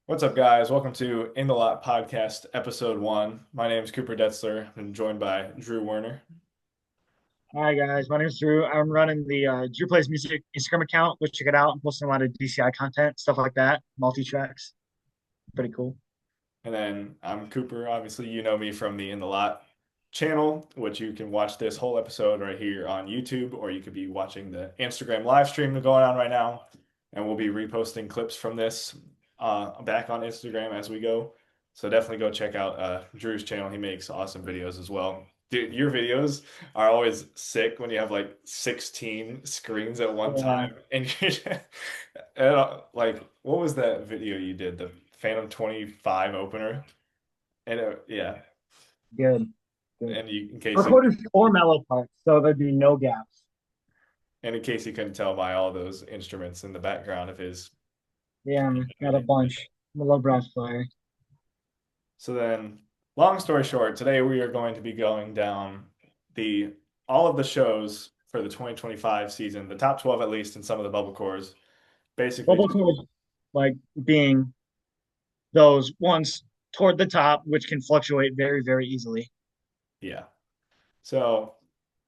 What's up, guys? Welcome to In the Lot Podcast, Ep.1. My name is Cooper Detzler. I'm joined by Drew Werner. Hi guys, my name is Drew. I'm running the Drew Plays Music Instagram account. Go check it out. I'm posting a lot of DCI content, stuff like that, multi-tracks. Pretty cool. And then I'm Cooper. Obviously, you know me from the In the Lot channel, which you can watch this whole episode right here on YouTube, or you could be watching the Instagram live stream going on right now. And we'll be reposting clips from this back on Instagram as we go. So definitely go check out Drew's channel. He makes awesome videos as well. Dude, your videos are always sick when you have like 16 screens at one Yeah, time. And like, what was that video you did? The Phantom 25 opener? And yeah, good, good. and you, in case you, Recorded four mellow parts, so there'd be no gaps. and in case you couldn't tell by all those instruments in the background of his Yeah, got a bunch. I'm a low brass player. So then, long story short, today we are going to be going down the all of the shows for the 2025 season, the top 12 at least in some of the bubble cores. Basically, Bubble chords, like being those ones toward the top, which can fluctuate very, very easily. yeah. So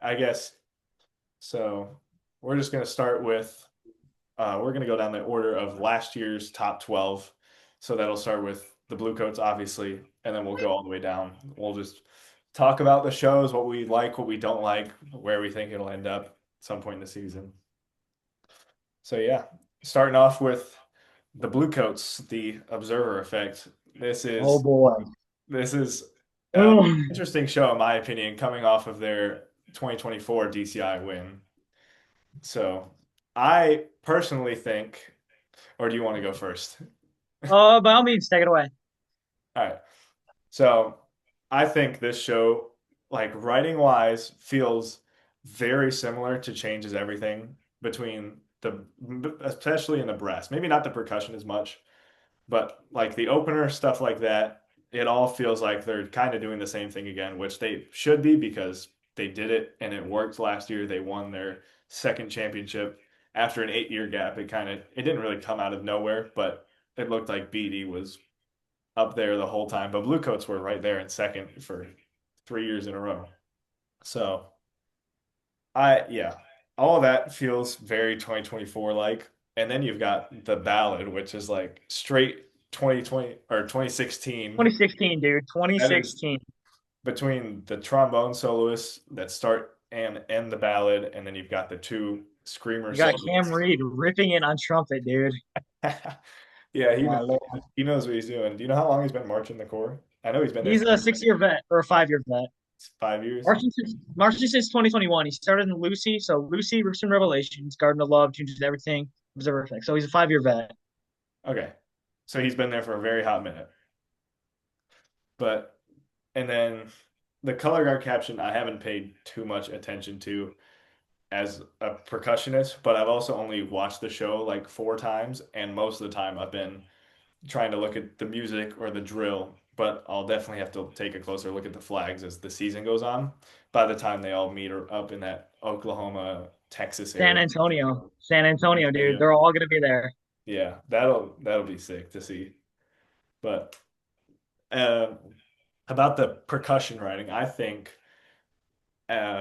I guess so. We're just going to start with we're going to go down the order of last year's top 12. So that'll start with the Bluecoats, obviously, and then we'll go all the way down. We'll just talk about the shows, what we like, what we don't like, where we think it'll end up at some point in the season. So yeah, starting off with the Bluecoats, the Observer Effect. This Oh is boy. this is an Oh, interesting show in my opinion, coming off of their 2024 DCI win. So I personally think, or do you want to go first? by all means, take it away. All right. So I think this show, like writing wise, feels very similar to Changes Everything between the, especially in the brass. Maybe not the percussion as much, but like the opener, stuff like that, it all feels like they're kind of doing the same thing again, which they should be because they did it and it worked last year. They won their second championship after an 8 year gap. It didn't really come out of nowhere, but it looked like BD was up there the whole time. But Bluecoats were right there in second for 3 years in a row. So yeah, all of that feels very 2024 like. And then you've got the ballad, which is like straight 2020 or 2016. 2016, dude. That is 2016. between the trombone soloists that start and end the ballad, and then you've got the two screamer You got Cam soloists. Reed ripping it on trumpet, dude. Yeah, My Lord. he knows what he's doing. Do you know how long he's been marching the Corps? I know he's been there He's for a 6 year vet or a 5 year vet. 5 years. Marching since 2021. He started in Lucy. So Lucy, Roots and Revelations, Garden of Love, Changes Everything, Observer Effect. So he's a 5 year vet. Okay, so he's been there for a very hot minute. But and then the color guard caption I haven't paid too much attention to as a percussionist, but I've also only watched the show like 4 times, and most of the time I've been trying to look at the music or the drill. But I'll definitely have to take a closer look at the flags as the season goes on. By the time they all meet up in that Oklahoma, Texas San area, Antonio. San Antonio, dude. Antonio. They're all going to be there. Yeah, that'll be sick to see. But uh, about the percussion writing, I think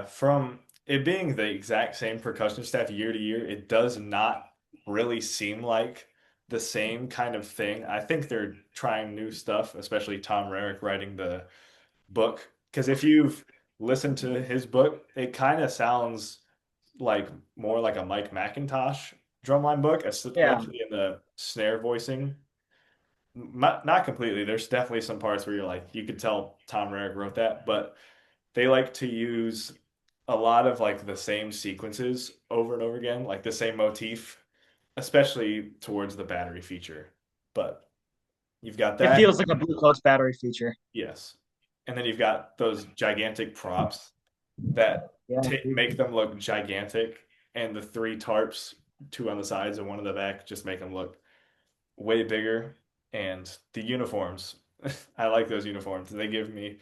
from it being the exact same percussion staff year to year, it does not really seem like the same kind of thing. I think they're trying new stuff, especially Tom Rarick writing the book. Because if you've listened to his book, it kind of sounds like more like a Mike McIntosh drumline book, Yeah. especially in the snare voicing. Not completely. There's definitely some parts where you're like, you could tell Tom Rarick wrote that, but they like to use a lot of like the same sequences over and over again, like the same motif, especially towards the battery feature. But you've got It that, feels like a Blue Coast battery feature. yes. And then you've got those gigantic props that Yeah. make them look gigantic, and the three tarps, two on the sides and one on the back, just make them look way bigger. And the uniforms, I like those uniforms. They give me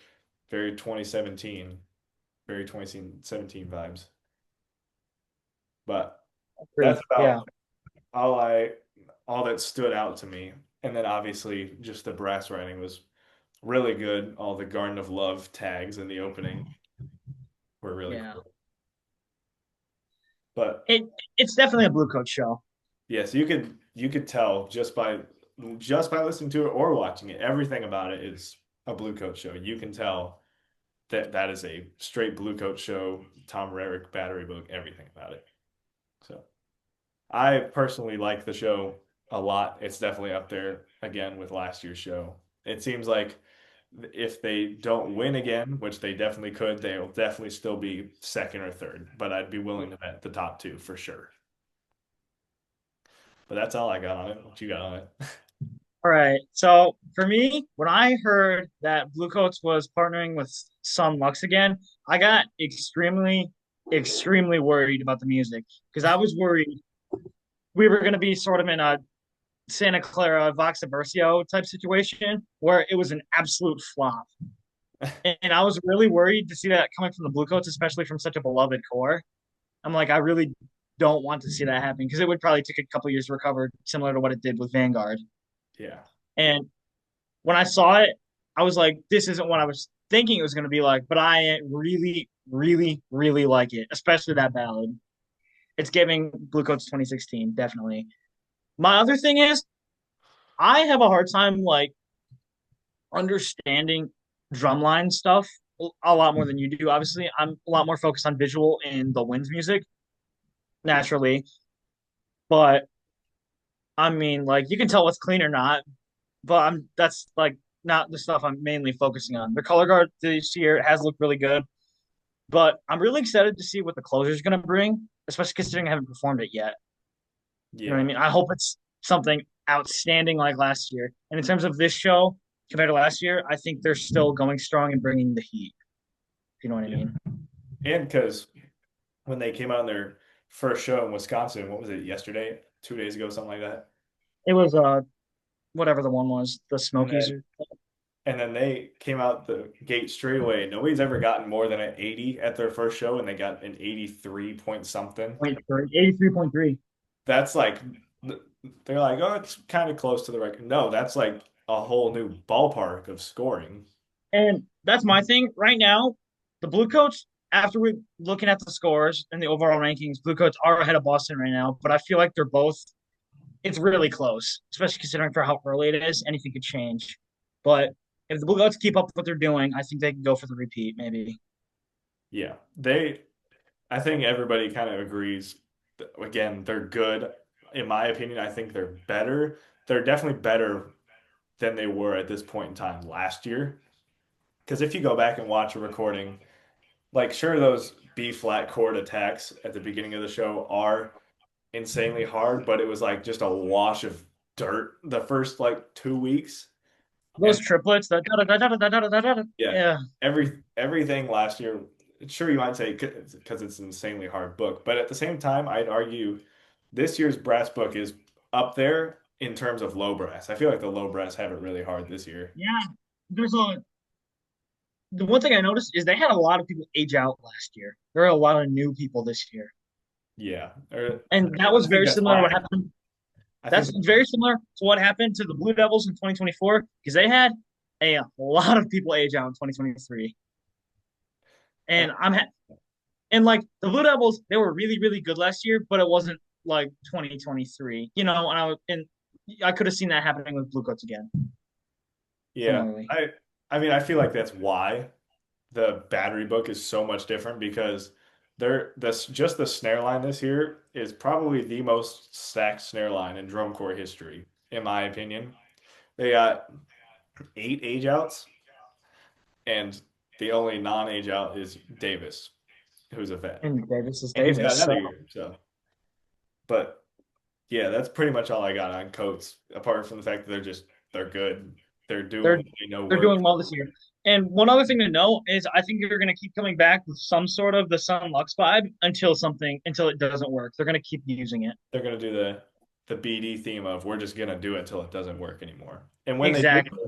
very 2017, very 2017 vibes. But Agreed. that's Yeah. about all I all that stood out to me. And then obviously just the brass writing was really good. All the Garden of Love tags in the opening were really Yeah. cool. But It it's definitely a blue coat show. yes, you could tell just by listening to it or watching it. Everything about it is a Blue Coat show. You can tell that that is a straight Blue Coat show. Tom Rarick battery book, everything about it. So I personally like the show a lot. It's definitely up there again with last year's show. It seems like if they don't win again, which they definitely could, they'll definitely still be second or third. But I'd be willing to bet the top two for sure. But that's all I got on it. What you got on it? All right. So for me, when I heard that Bluecoats was partnering with Sun Lux again, I got extremely worried about the music because I was worried we were going to be sort of in a Santa Clara Vox Aversio type situation where it was an absolute flop. And I was really worried to see that coming from the Bluecoats, especially from such a beloved core. I'm like, I really don't want to see that happen because it would probably take a couple years to recover, similar to what it did with Vanguard. Yeah. And when I saw it, I was like, this isn't what I was thinking it was going to be like, but I really like it, especially that ballad. It's giving Bluecoats 2016, definitely. My other thing is, I have a hard time like understanding drumline stuff a lot more than you do. Obviously, I'm a lot more focused on visual in the Winds music naturally, but I mean, like you can tell what's clean or not, but I'm that's like not the stuff I'm mainly focusing on. The color guard this year has looked really good, but I'm really excited to see what the closer is going to bring, especially considering I haven't performed it yet. You know what I Yeah. mean? I hope it's something outstanding like last year. And in terms of this show compared to last year, I think they're still going strong and bringing the heat. If you know what I Yeah. mean? And because when they came out in their first show in Wisconsin, what was it, yesterday, 2 days ago, something like that? It was whatever the one was, the And Smokies. then and then they came out the gate straight away. Nobody's ever gotten more than an 80 at their first show, and they got an 83 point something. 83.3. That's like they're like, oh, it's kind of close to the record. No, that's like a whole new ballpark of scoring. And that's my thing right now. The Bluecoats, after we looking at the scores and the overall rankings, Bluecoats are ahead of Boston right now. But I feel like they're both. It's really close, especially considering for how early it is. Anything could change. But if the Bluecoats keep up what they're doing, I think they can go for the repeat. Maybe. Yeah, I think everybody kind of agrees. Again, they're good. In my opinion, I think they're better. They're definitely better than they were at this point in time last year. Because if you go back and watch a recording, like sure, those B flat chord attacks at the beginning of the show are insanely hard, but it was like just a wash of dirt the first like 2 weeks. Those And triplets. yeah, Yeah. everything last year, sure you might say because it's an insanely hard book, but at the same time, I'd argue this year's brass book is up there in terms of low brass. I feel like the low brass have it really hard this year. Yeah. There's a the one thing I noticed is they had a lot of people age out last year. There are a lot of new people this year. Yeah, And that I was think very that's similar to what fine. happened. I think That's very similar to what happened to the Blue Devils in 2024 because they had a lot of people age out in 2023. and And and like the Blue Devils, they were really good last year, but it wasn't like 2023, you know. And I could have seen that happening with Bluecoats again, yeah, similarly. I mean I feel like that's why the battery book is so much different because this just the snare line this year is probably the most stacked snare line in drum corps history, in my opinion. They got 8 age outs, and the only non-age out is Davis, who's a vet, And Davis is and he's got Davis. another So year. So, but yeah, that's pretty much all I got on Coates, apart from the fact that they're good. They're doing they're what they know they're works. doing well this year. And one other thing to note is I think you're going to keep coming back with some sort of the Sun Lux vibe until it doesn't work. They're going to keep using it. They're gonna do the BD theme of we're just gonna do it until it doesn't work anymore. And when they do, Exactly.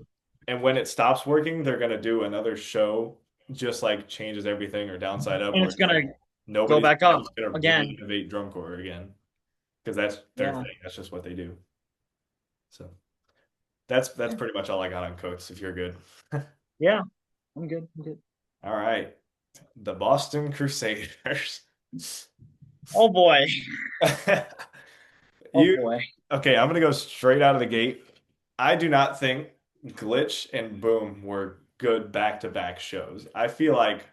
and when it stops working, they're gonna do another show just like changes everything or downside up And where it's it's going like to go nobody's back up just gonna again. reinnovate drum corps again because that's their Yeah. thing. That's just what they do. So. That's pretty much all I got on Coats, if you're good. Yeah, I'm good. I'm good. All right. The Boston Crusaders. Oh boy. Oh You boy. okay, I'm gonna go straight out of the gate. I do not think Glitch and Boom were good back-to-back shows. I feel like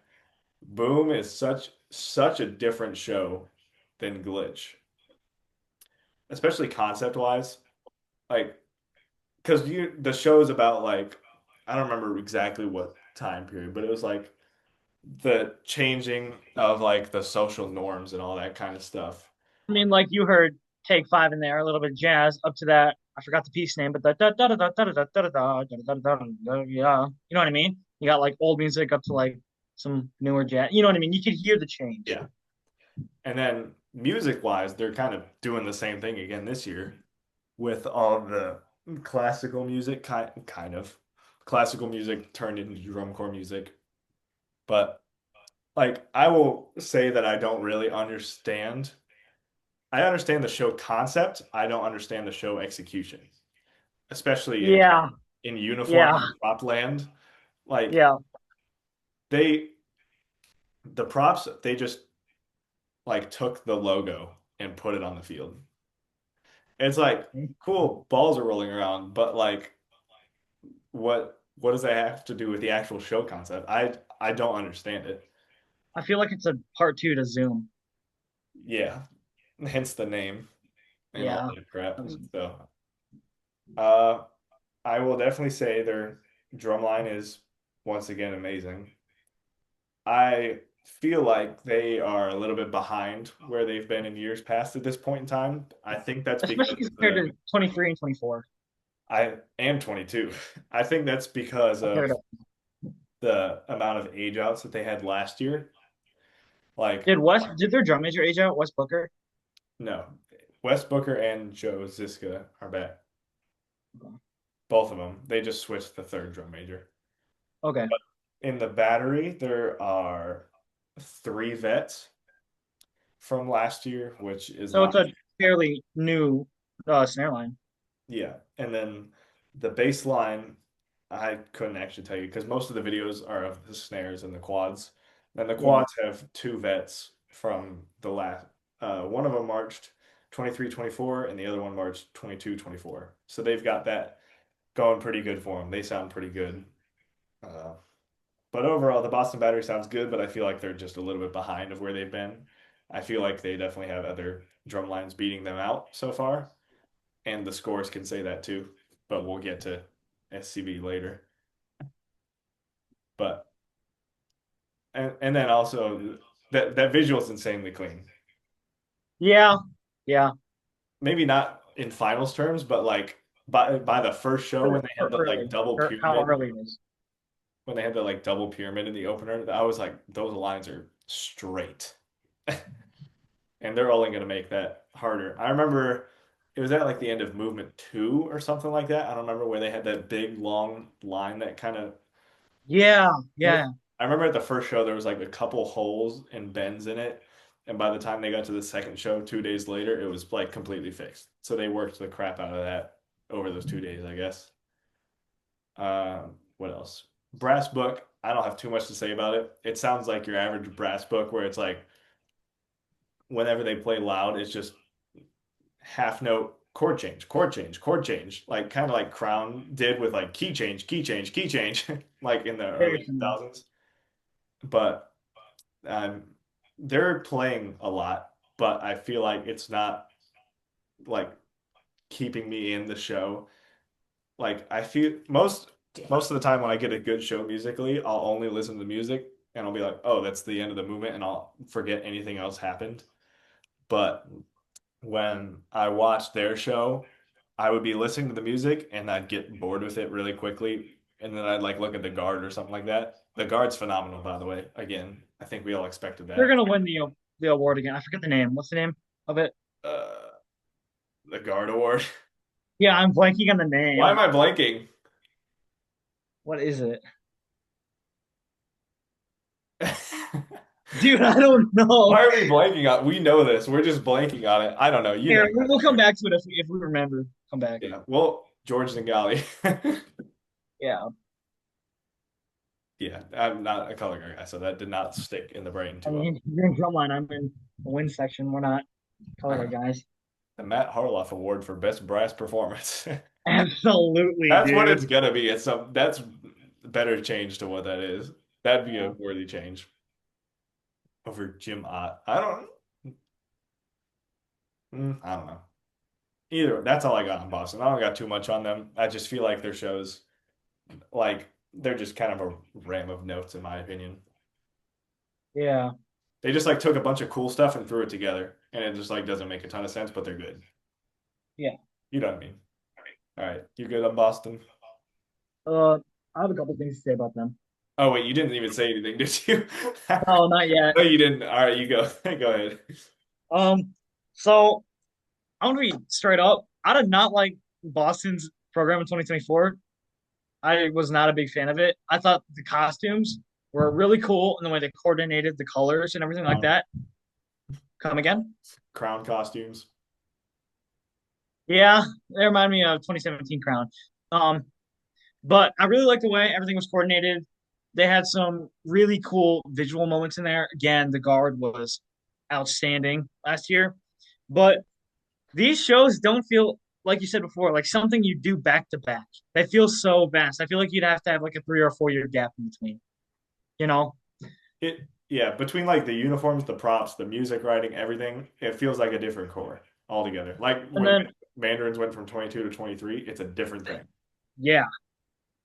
Boom is such a different show than Glitch, especially concept-wise. Like, because the show is about like I don't remember exactly what time period, but it was like the changing of like the social norms and all that kind of stuff. I mean, like you heard take five in there, a little bit of jazz up to that. I forgot the piece name, but the da da da da da da da da da da da da yeah. You know what I mean? You got like old music up to like some newer jazz. You know what I mean? You could hear the change. Yeah. And then music-wise, they're kind of doing the same thing again this year with all of the classical music, kind of classical music turned into drum corps music. But like, I will say that I don't really understand. I understand the show concept. I don't understand the show execution, especially Yeah, in uniform yeah, and prop land. Like yeah. they, the props, they just like took the logo and put it on the field. It's like cool, balls are rolling around, but like what does that have to do with the actual show concept? I don't understand it. I feel like it's a part two to Zoom. Yeah, hence the name and all Yeah. that crap. So, uh, I will definitely say their drum line is once again amazing. I feel like they are a little bit behind where they've been in years past at this point in time. I think that's because Especially of compared to 23 and 24. I am 22. I think that's because I'll put it of up. the amount of age outs that they had last year. Like, Did their drum major age out, Wes Booker? no, Wes Booker and Joe Ziska are back. Both of them. They just switched the third drum major. Okay. In the battery, there are three vets from last year, which is So it's not, a fairly new snare line. yeah. And then the bass line, I couldn't actually tell you because most of the videos are of the snares and the quads. And the Yeah. quads have two vets from the last, one of them marched 23-24, and the other one marched 22-24. So they've got that going pretty good for them. They sound pretty good. Uh, But overall, the Boston Battery sounds good, but I feel like they're just a little bit behind of where they've been. I feel like they definitely have other drum lines beating them out so far, and the scores can say that too. But we'll get to SCB later. But and then also that visual is insanely clean. Yeah. Yeah. Maybe not in finals terms, but like by the first show when they had the like Early. double Or how pyramid, early it is. when they had the like double pyramid in the opener, I was like, those lines are straight. And they're only going to make that harder. I remember it was at like the end of movement two or something like that. I don't remember where they had that big long line that kind of. Yeah. Yeah. I remember at the first show there was like a couple holes and bends in it, and by the time they got to the second show 2 days later, it was like completely fixed. So they worked the crap out of that over those 2 days, I guess. What else? Brass book. I don't have too much to say about it. It sounds like your average brass book where it's like whenever they play loud, it's just half note chord change, chord change, chord change, like kind of like Crown did with like key change, key change, key change, like in the early Very similar. 2000s. But um, they're playing a lot, but I feel like it's not like keeping me in the show. Like I feel most of the time when I get a good show musically, I'll only listen to the music and I'll be like, oh, that's the end of the movement, and I'll forget anything else happened. But when I watched their show, I would be listening to the music and I'd get bored with it really quickly. And then I'd like look at the guard or something like that. The guard's phenomenal, by the way. Again, I think we all expected They're that. gonna win the award again. I forget the name. What's the name of it? Uh, the guard award. Yeah, I'm blanking on the Why am name. I blanking? What is it? Dude, I don't know. Why are we blanking on? We know this. We're just blanking on it. I don't know. You know. Here, we'll come back to it if we remember. Come back. Yeah. Well, George Zingali. Yeah. Yeah, I'm not a color guy, so that did not stick in the brain I too well. mean, you're in drumline. I'm in the wind section. We're not color guard guys. The Matt Harloff Award for Best Brass Performance. Absolutely, That's what it's dude. gonna be. It's some that's better change to what that is. That'd be a Yeah. worthy change over Jim Ott. I don't know. Either that's all I got on Boston. I don't got too much on them. I just feel like their shows like they're just kind of a ram of notes in my opinion. Yeah. They just like took a bunch of cool stuff and threw it together, and it just like doesn't make a ton of sense, but they're good. Yeah. You know what I mean? All right, you good on Boston? I have a couple things to say about them. Oh wait, you didn't even say anything, did you? No, not yet. No, you didn't. All right, you go. Go ahead. So I'm gonna be straight up. I did not like Boston's program in 2024. I was not a big fan of it. I thought the costumes were really cool and the way they coordinated the colors and everything like Crown, that. Come again? crown costumes. Yeah, they remind me of 2017 Crown. Um, but I really liked the way everything was coordinated. They had some really cool visual moments in there. Again, the guard was outstanding last year. But these shows don't feel like you said before, like something you do back to back. They feel so vast. I feel like you'd have to have like a 3 or 4 year gap in between. You know, Yeah, between like the uniforms, the props, the music writing, everything, it feels like a different core altogether. Like and when then Mandarins went from 22 to 23, it's a different thing. yeah.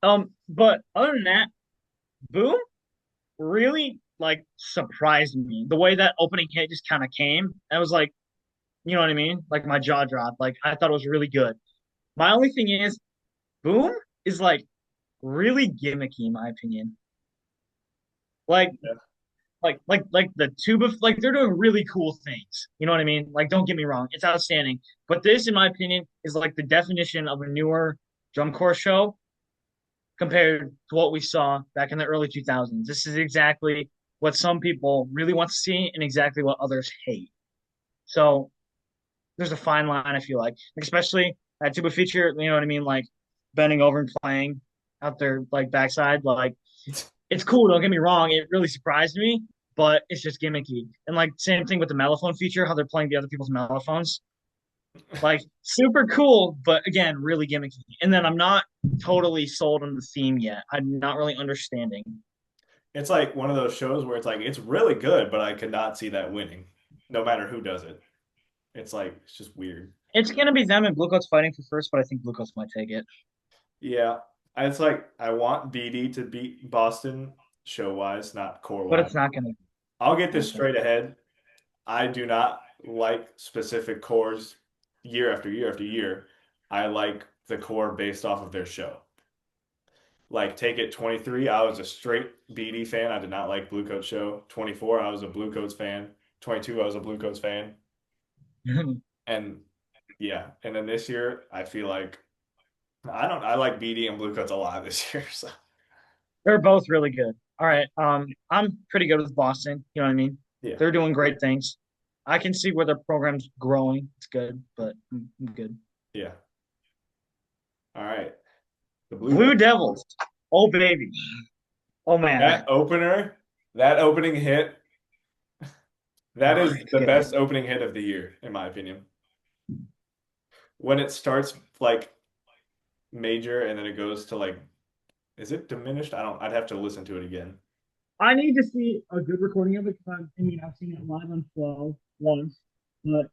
But other than that, Boom really like surprised me. The way that opening hit just kind of came, I was like, you know what I mean? Like my jaw dropped. Like I thought it was really good. My only thing is, Boom is like really gimmicky, in my opinion. Like Yeah. like the tuba, like they're doing really cool things. You know what I mean? Like don't get me wrong, it's outstanding. But this, in my opinion, is like the definition of a newer drum corps show compared to what we saw back in the early 2000s. This is exactly what some people really want to see and exactly what others hate. So there's a fine line, I feel like, especially that tuba feature. You know what I mean? Like bending over and playing out their like backside. Like it's cool. Don't get me wrong. It really surprised me, but it's just gimmicky. And like same thing with the mellophone feature, how they're playing the other people's mellophones. Like super cool, but again, really gimmicky. And then I'm not totally sold on the theme yet. I'm not really understanding. It's like one of those shows where it's like it's really good, but I could not see that winning, no matter who does it. It's like it's just weird. It's gonna be them and Bluecoats fighting for first, but I think Bluecoats might take it. Yeah, it's like I want BD to beat Boston show wise, not core But wise. it's not gonna I'll get this happen. straight ahead. I do not like specific cores year after year after year. I like the core based off of their show. Like take it 23, I was a straight BD fan. I did not like Bluecoats show. 24, I was a Bluecoats fan. 22, I was a Bluecoats fan. And yeah, and then this year I feel like I like BD and Bluecoats a lot this year. So They're both really good. All right. I'm pretty good with Boston. You know what I mean? yeah, They're doing great things. I can see where their program's growing. It's good, but I'm good. yeah. All right. The Blue Blue Devils. Devils. Oh baby. Oh That man. opener, that opening hit, that Oh, is it's the good. best opening hit of the year, in my opinion. When it starts like major and then it goes to like, is it diminished? I'd have to listen to it again. I need to see a good recording of it because I mean I've seen it live on Flow once, but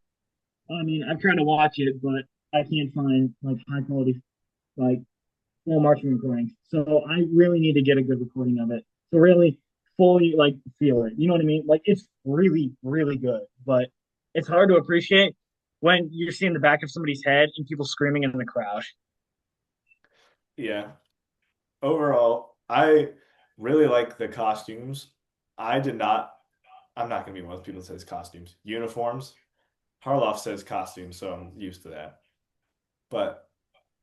I mean I've tried to watch it, but I can't find like high quality like full marching recordings. So I really need to get a good recording of it to really fully like feel it. You know what I mean? Like it's really, really good, but it's hard to appreciate when you're seeing the back of somebody's head and people screaming in the crowd. Yeah. Overall, I really like the costumes. I did not, I'm not going to be one of those people that says costumes. Uniforms. Harloff says costumes, so I'm used to that. But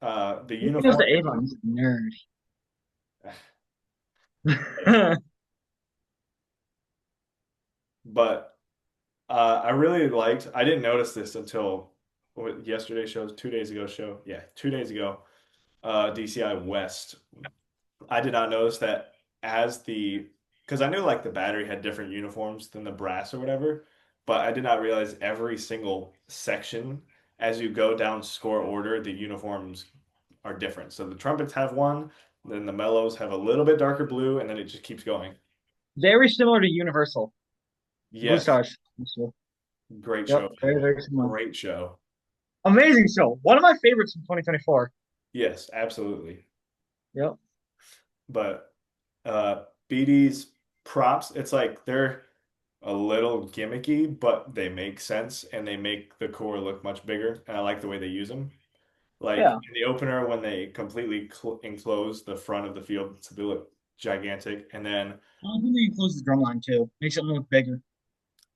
the He knows uniform, the Avon. He's a nerd. but I really I didn't notice this until yesterday's show, 2 days ago show. Yeah, 2 days ago. DCI West. I did not notice that as the because I knew like the battery had different uniforms than the brass or whatever, but I did not realize every single section as you go down score order, the uniforms are different. So the trumpets have one, then the mellows have a little bit darker blue, and then it just keeps going. Very similar to Universal Blue Yes, Stars. great Yep, show. very very similar. Great show. Amazing show. One of my favorites from 2024. Yes, absolutely. Yep. But BD's props, it's like they're a little gimmicky, but they make sense and they make the core look much bigger. And I like the way they use them. Like Yeah. in the opener, when they completely enclose the front of the field to look gigantic, and then I think they close the drum line too. Makes it look bigger.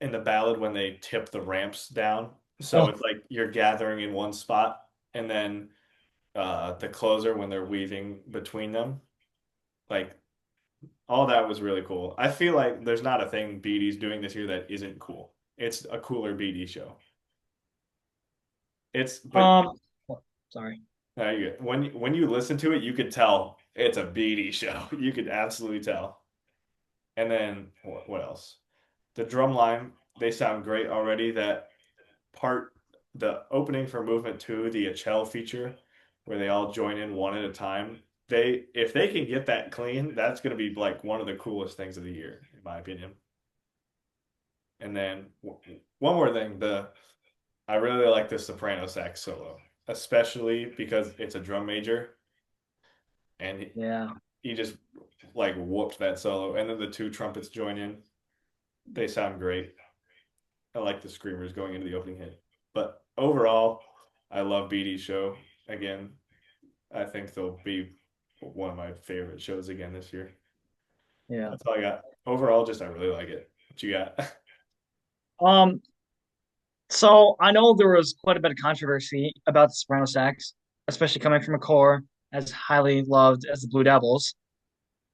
in the ballad when they tip the ramps down, so Oh, it's like you're gathering in one spot, and then the closer when they're weaving between them, like all that was really cool. I feel like there's not a thing BD's doing this year that isn't cool. It's a cooler BD show. It's but um, sorry. when you listen to it, you could tell it's a BD show. You could absolutely tell. And then what else? The drum line, they sound great already. That part, the opening for movement two, the Achel feature, where they all join in one at a time. They if they can get that clean, that's gonna be like one of the coolest things of the year, in my opinion. And then one more thing, the I really like the soprano sax solo, especially because it's a drum major and Yeah. he just like whooped that solo. And then the two trumpets join in. They sound great. I like the screamers going into the opening hit. But overall, I love BD's show. Again, I think they'll be one of my favorite shows again this year. Yeah. That's all I got. Overall, just I really like it. What you got? Um, so I know there was quite a bit of controversy about the soprano sax, especially coming from a core as highly loved as the Blue Devils.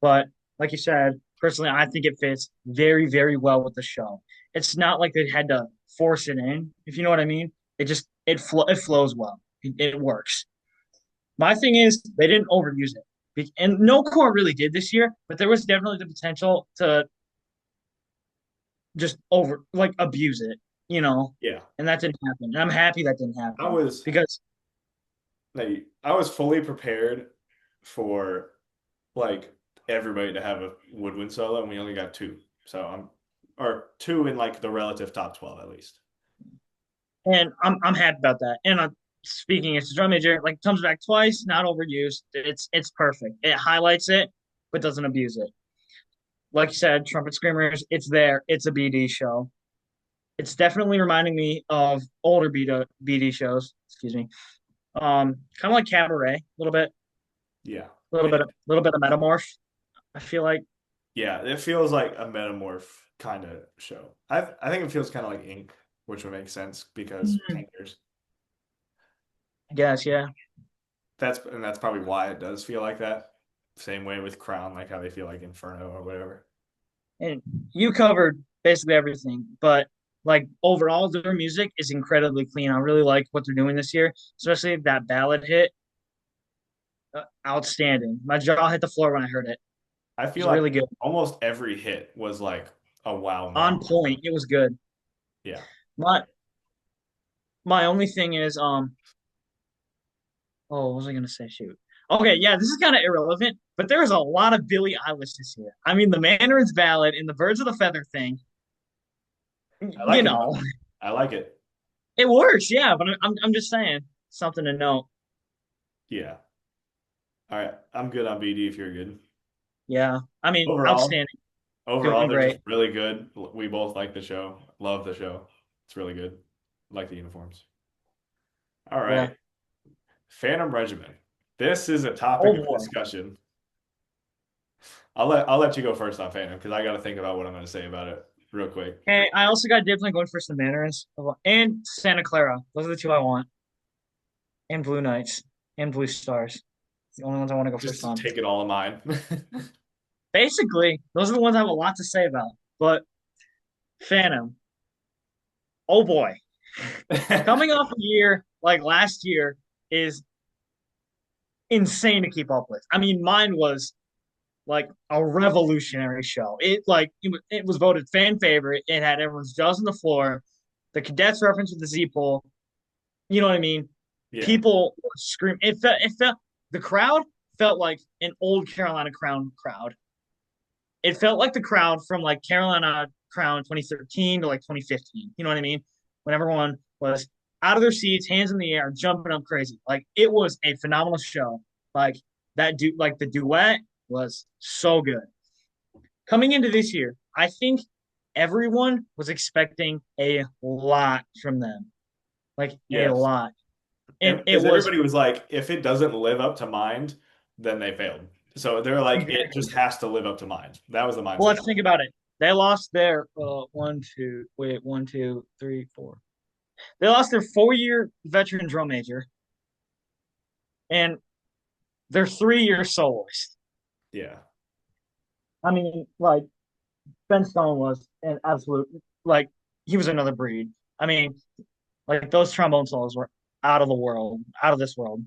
But like you said, personally, I think it fits very, very well with the show. It's not like they had to force it in, if you know what I mean. It flows well. It works. My thing is they didn't overuse it, and no core really did this year. But there was definitely the potential to just over like abuse it, you know, Yeah. and that didn't happen. And I'm happy that didn't I happen was because like I was fully prepared for like everybody to have a woodwind solo, and we only got two. So I'm or two in like the relative top 12 at least. and I'm happy about that. And speaking as a drum major, like comes back twice, not overused. It's perfect. It highlights it, but doesn't abuse it. Like you said, trumpet screamers, it's there. It's a BD show. It's definitely reminding me of older BD shows. Excuse me. Kind of like Cabaret, a Yeah. little bit of Metamorph. I feel like, Yeah, it feels like a metamorph kind of show. I think it feels kind of like Ink, which would make sense because I painters. guess, yeah. That's probably why it does feel like that. Same way with Crown, like how they feel like Inferno or whatever. And you covered basically everything, but like overall, their music is incredibly clean. I really like what they're doing this year, especially that ballad hit. Outstanding. My jaw hit the floor when I heard it. It I feel was like really good. almost every hit was like a wow On moment. point. It was good. Yeah. My my only thing is oh, what was I gonna say? Shoot. Okay, yeah, this is kind of irrelevant, but there is a lot of Billie Eilish this year. I mean, the Mandarin's ballad and the Birds of the Feather thing, I you like it know, though. I like it. it works, yeah. But I'm just saying something to note. Yeah. All right. I'm good on BD if you're good. Yeah, I mean, Overall, outstanding, overall, doing they're just great. really good. We both like the show. Love the show. It's really good. Like the uniforms. All Yeah. right. Phantom Regiment. This is a Oh topic of boy. discussion. I'll let you go first on Phantom because I got to think about what I'm going to say about it real quick. And I also got definitely going for some Mandarins and Santa Clara. Those are the two I want. And Blue Knights and Blue Stars. The only ones I want to go first Just on. take it all of mine. Basically, those are the ones I have a lot to say about. But Phantom, oh boy. Coming off a year like last year is insane to keep up with. I memean, mine was like a revolutionary show. It was voted fan favorite. It had everyone's jaws on the floor. The cadets reference with the Z pole. You know what I mean? Yeah. People were screaming. It felt the crowd felt like an old Carolina Crown crowd. It felt like the crowd from like Carolina Crown 2013 to like 2015. You know what I mean? When everyone was out of their seats, hands in the air, jumping up crazy. Like it was a phenomenal show. Like like the duet was so good. Coming into this year, I think everyone was expecting a lot from them, like a Yes. lot, and And it because was everybody was like, if it doesn't live up to mind, then they failed. So they're like, it exactly. just has to live up to mind. That was the Well, mindset. let's think about it. They lost their one, two, wait, 1, 2, 3, 4. They lost their 4-year veteran drum major and their 3-year soloist. Yeah. I mean, like Ben Stone was an absolute like he was another breed. I mean, like those trombone solos were out of the world, out of this world.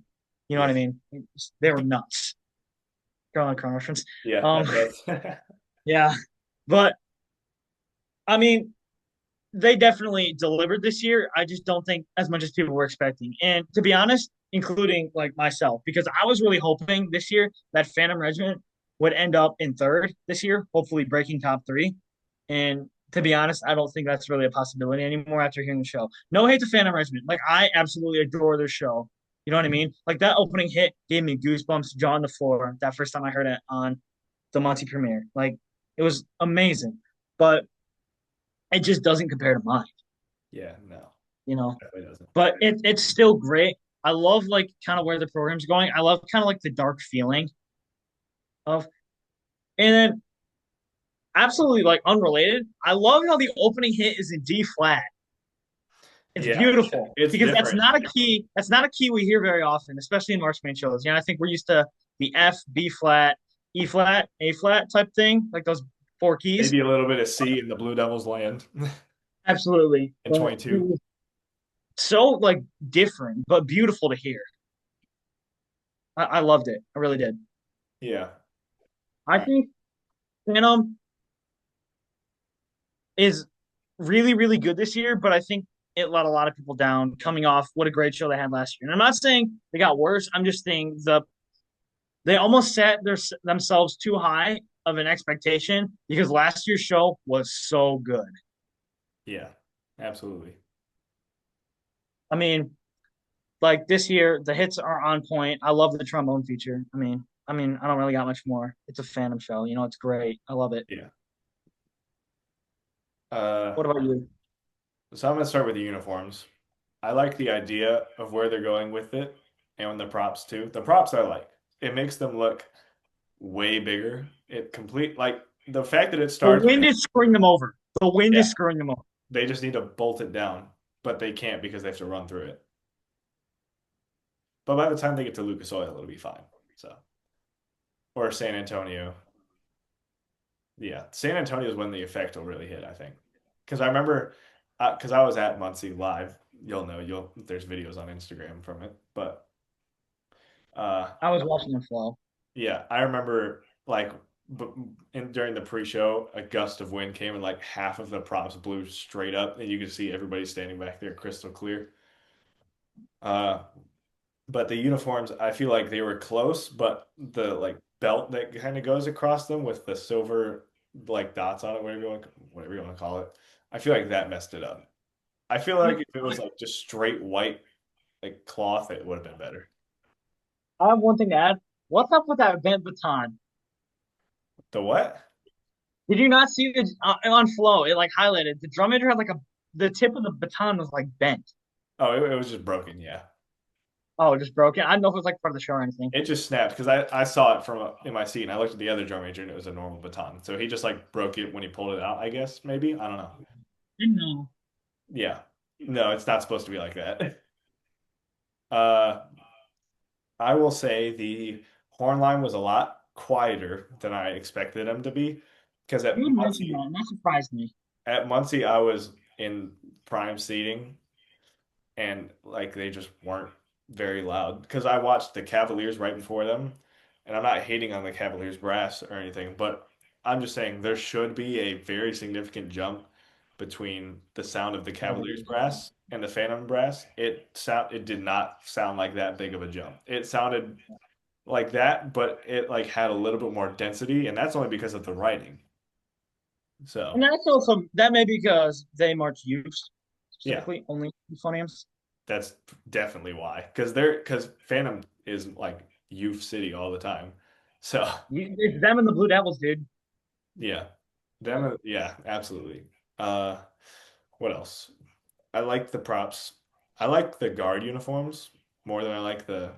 You know what Yeah. I mean? They were nuts. Carolina Crown reference. Yeah, Um, that does. yeah, but I mean, they definitely delivered this year. I just don't think as much as people were expecting. And to be honest, including like myself, because I was really hoping this year that Phantom Regiment would end up in third this year, hopefully breaking top three. And to be honest, I don't think that's really a possibility anymore after hearing the show. No hate to Phantom Regiment. Like I absolutely adore their show. You know what I mean? Like that opening hit gave me goosebumps, jaw on the floor that first time I heard it on the Monty premiere. Like it was amazing. But it just doesn't compare to mine, Yeah, no, you know. definitely doesn't. But it's still great. I love like kind of where the program's going. I love kind of like the dark feeling of, and then absolutely like unrelated. I love how the opening hit is in D flat. It's Yeah, beautiful it's because different. That's not a key we hear very often, especially in marching band shows. You know, I think we're used to the F, B flat, E flat, A flat type thing, like those four keys. Maybe a little bit of C in the Blue Devils land Absolutely, in but it 22. was so like different but beautiful to hear. I loved it. I really did. Yeah. I think Phantom is really, really good this year, but I think it let a lot of people down coming off what a great show they had last year. And I'm not saying they got worse. I'm just saying they almost set themselves too high of an expectation because last year's show was so good. Yeah, absolutely. I mean, like this year, the hits are on point. I love the trombone feature. I don't really got much more. It's a Phantom show. You know, it's great. I love it. Yeah. Uh, What about you? so I'm gonna start with the uniforms. I like the idea of where they're going with it and the props too. The props I like. It makes them look way bigger. It complete like the fact that it The starts wind is screwing them over. The wind yeah, is screwing them over. they just need to bolt it down, but they can't because they have to run through it. But by the time they get to Lucas Oil, it'll be fine. So or San Antonio. Yeah, San Antonio is when the effect will really hit, I think. Because I remember, because I was at Muncie live. You'll know, there's videos on Instagram from it. But uh, I was watching them flow. yeah, I remember like during the pre-show, a gust of wind came and like half of the props blew straight up, and you could see everybody standing back there crystal clear. Uh, but the uniforms, I feel like they were close, but the like belt that kind of goes across them with the silver like dots on it, whatever you want to call it, I feel like that messed it up. I feel like if it was like just straight white like cloth, it would have been better. I have one thing to add. What's up with that bent baton? The what? Did you not see the on flow? It like highlighted. The drum major had like a the tip of the baton was like bent. Oh, it was just broken. Yeah, Oh, just broken. I don't know if it was like part of the show or anything. it just snapped because I saw it from in my seat and I looked at the other drum major and it was a normal baton. So he just like broke it when he pulled it out. I guess maybe I don't know. Didn't know. Yeah, no, it's not supposed to be like that. Uh, I will say the horn line was a lot quieter than I expected them to be because You would mention that, and that surprised me. At Muncie I was in prime seating and like they just weren't. very loud because I watched the Cavaliers right before them, and I'm not hating on the Cavaliers brass or anything, but I'm just saying there should be a very significant jump between the sound of the Cavaliers brass and the Phantom brass. It did not sound like that big of a jump. It sounded like that, but it like had a little bit more density, and that's only because of the writing. And So that's also that may be because they march youths yeah, specifically, only euphoniums. that's definitely why. Because Phantom is like youth city all the time. So It's them and the Blue Devils, dude. yeah, them. Yeah, absolutely. Uh, what else? I like the props. I like the guard uniforms more than I like the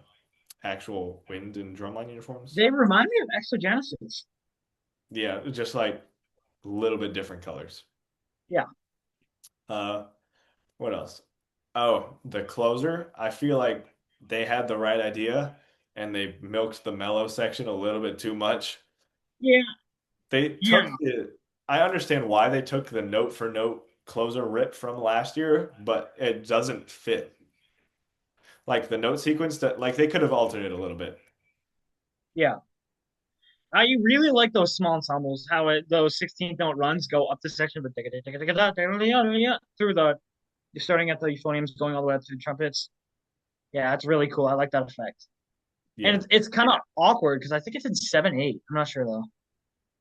actual wind and drumline uniforms. They remind me of Exogenesis. Yeah, just like a little bit different colors. Yeah. Uh, what else? Oh, the closer. I feel like they had the right idea and they milked the mellow section a little bit too much. Yeah. They Yeah. took the, I understand why they took the note for note closer rip from last year, but it doesn't fit. Like the note sequence that like they could have altered it a little bit. Yeah. I really like those small ensembles, how those 16th note runs go up the section, but through the, you're starting at the euphoniums, going all the way up to the trumpets. Yeah, it's really cool. I like that effect. And Yeah. it's kind of awkward because I think it's in 7/8. I'm not sure though.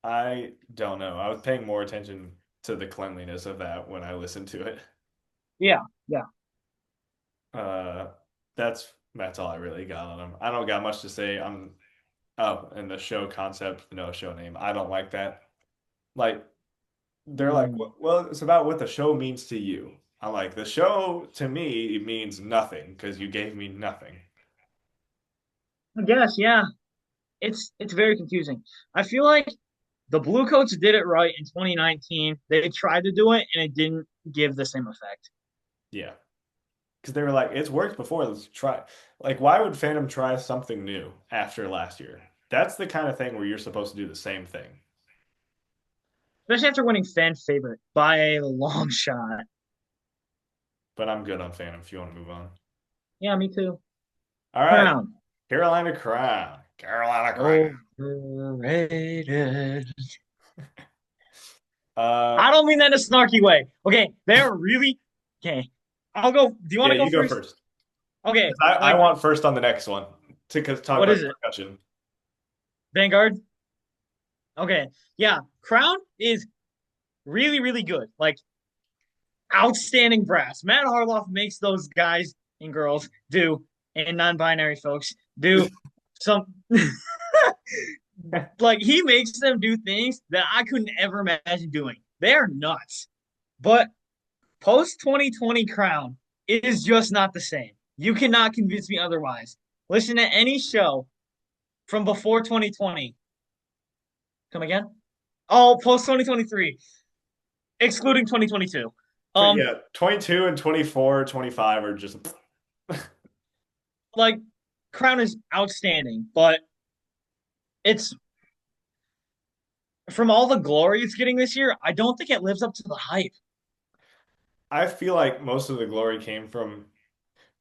I don't know. I was paying more attention to the cleanliness of that when I listened to it. Yeah. Yeah. Uh, that's all I really got on them. I don't got much to say. And the show concept, no show name. I don't like that. Like they're like, Mm. well, it's about what the show means to you. I'm like, the show to me means nothing because you gave me nothing. I guess, yeah. It's very confusing. I feel like the Bluecoats did it right in 2019. They tried to do it and it didn't give the same effect. Yeah. Because they were like, it's worked before. Let's try. Like, why would Phantom try something new after last year? That's the kind of thing where you're supposed to do the same thing. Especially after winning fan favorite by a long shot. But I'm good on Phantom if you want to move on. Yeah, me too. All right. Crown. Carolina Crown. Carolina Crown. Overrated. Uh, I don't mean that in a snarky way. Okay, they're really okay. I'll go. Do you want yeah, to go you go first? first. Okay, 'Cause I like want first on the next one to talk what about is it? percussion. Vanguard. Okay, yeah. Crown is really, really good. Like outstanding brass. Matt Harloff makes those guys and girls do, and non-binary folks do some. Like he makes them do things that I couldn't ever imagine doing. They are nuts. But post 2020 Crown is just not the same. You cannot convince me otherwise. Listen to any show from before 2020. Come again? Oh, post 2023, excluding 2022. Yeah, 22 and 24, 25 are just Like Crown is outstanding, but it's from all the glory it's getting this year, I don't think it lives up to the hype. I feel like most of the glory came from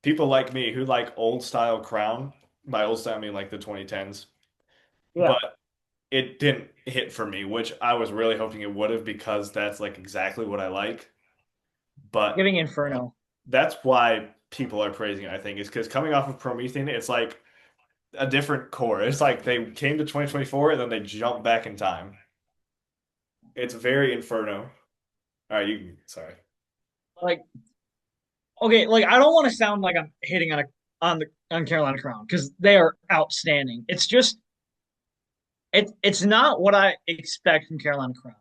people like me who like old style Crown. By old style, I mean like the 2010s. Yeah, But it didn't hit for me, which I was really hoping it would have because that's like exactly what I like. But giving Inferno. that's why people are praising it, I think, is because coming off of Promethean, it's like a different core. It's like they came to 2024 and then they jumped back in time. It's very Inferno. All right, sorry. Like okay, like I don't want to sound like I'm hitting on Carolina Crown because they are outstanding. It's just it's not what I expect from Carolina Crown.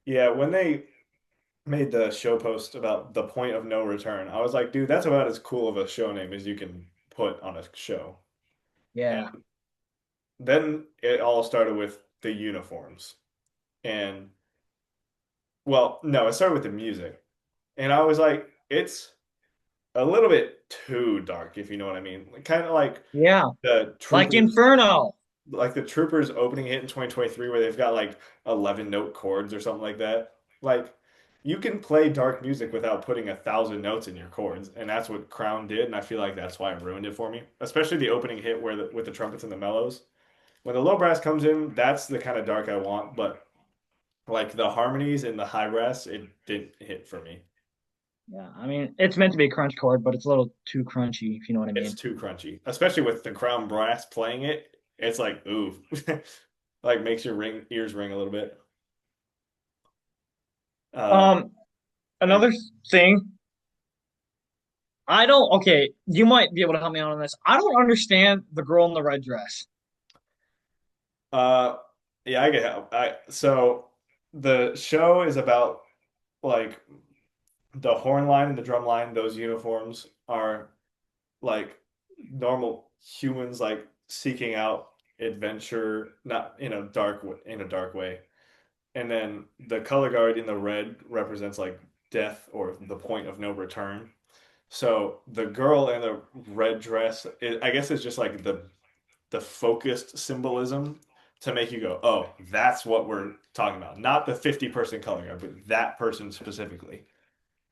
Yeah, when they made the show post about the point of no return, I was like, dude, that's about as cool of a show name as you can put on a show. Yeah. And then it all started with the uniforms. And well, no, it started with the music. And I was like, it's a little bit too dark, if you know what I mean. Kind of Yeah. the Like troopers, Inferno. like the troopers opening hit in 2023 where they've got like 11 note chords or something like that. Like you can play dark music without putting 1,000 notes in your chords, and that's what Crown did, and I feel like that's why it ruined it for me. Especially the opening hit where with the trumpets and the mellows. When the low brass comes in, that's the kind of dark I want, but like the harmonies and the high brass, it didn't hit for me. Yeah, I mean, it's meant to be a crunch chord, but it's a little too crunchy, if you know what I It's mean. too crunchy, especially with the Crown brass playing it. It's like ooh, like makes your ears ring a little bit. Uh, Um, and Another thing, I don't, okay, you might be able to help me out on this. I don't understand the girl in the red dress. uh, yeah, I get how. So the show is about like the horn line and the drum line. Those uniforms are like normal humans, like seeking out adventure, not in a dark way. And then the color guard in the red represents like death or the point of no return. So the girl in the red dress, I guess it's just like the focused symbolism to make you go, oh, that's what we're talking about. Not the 50-person color guard, but that person specifically.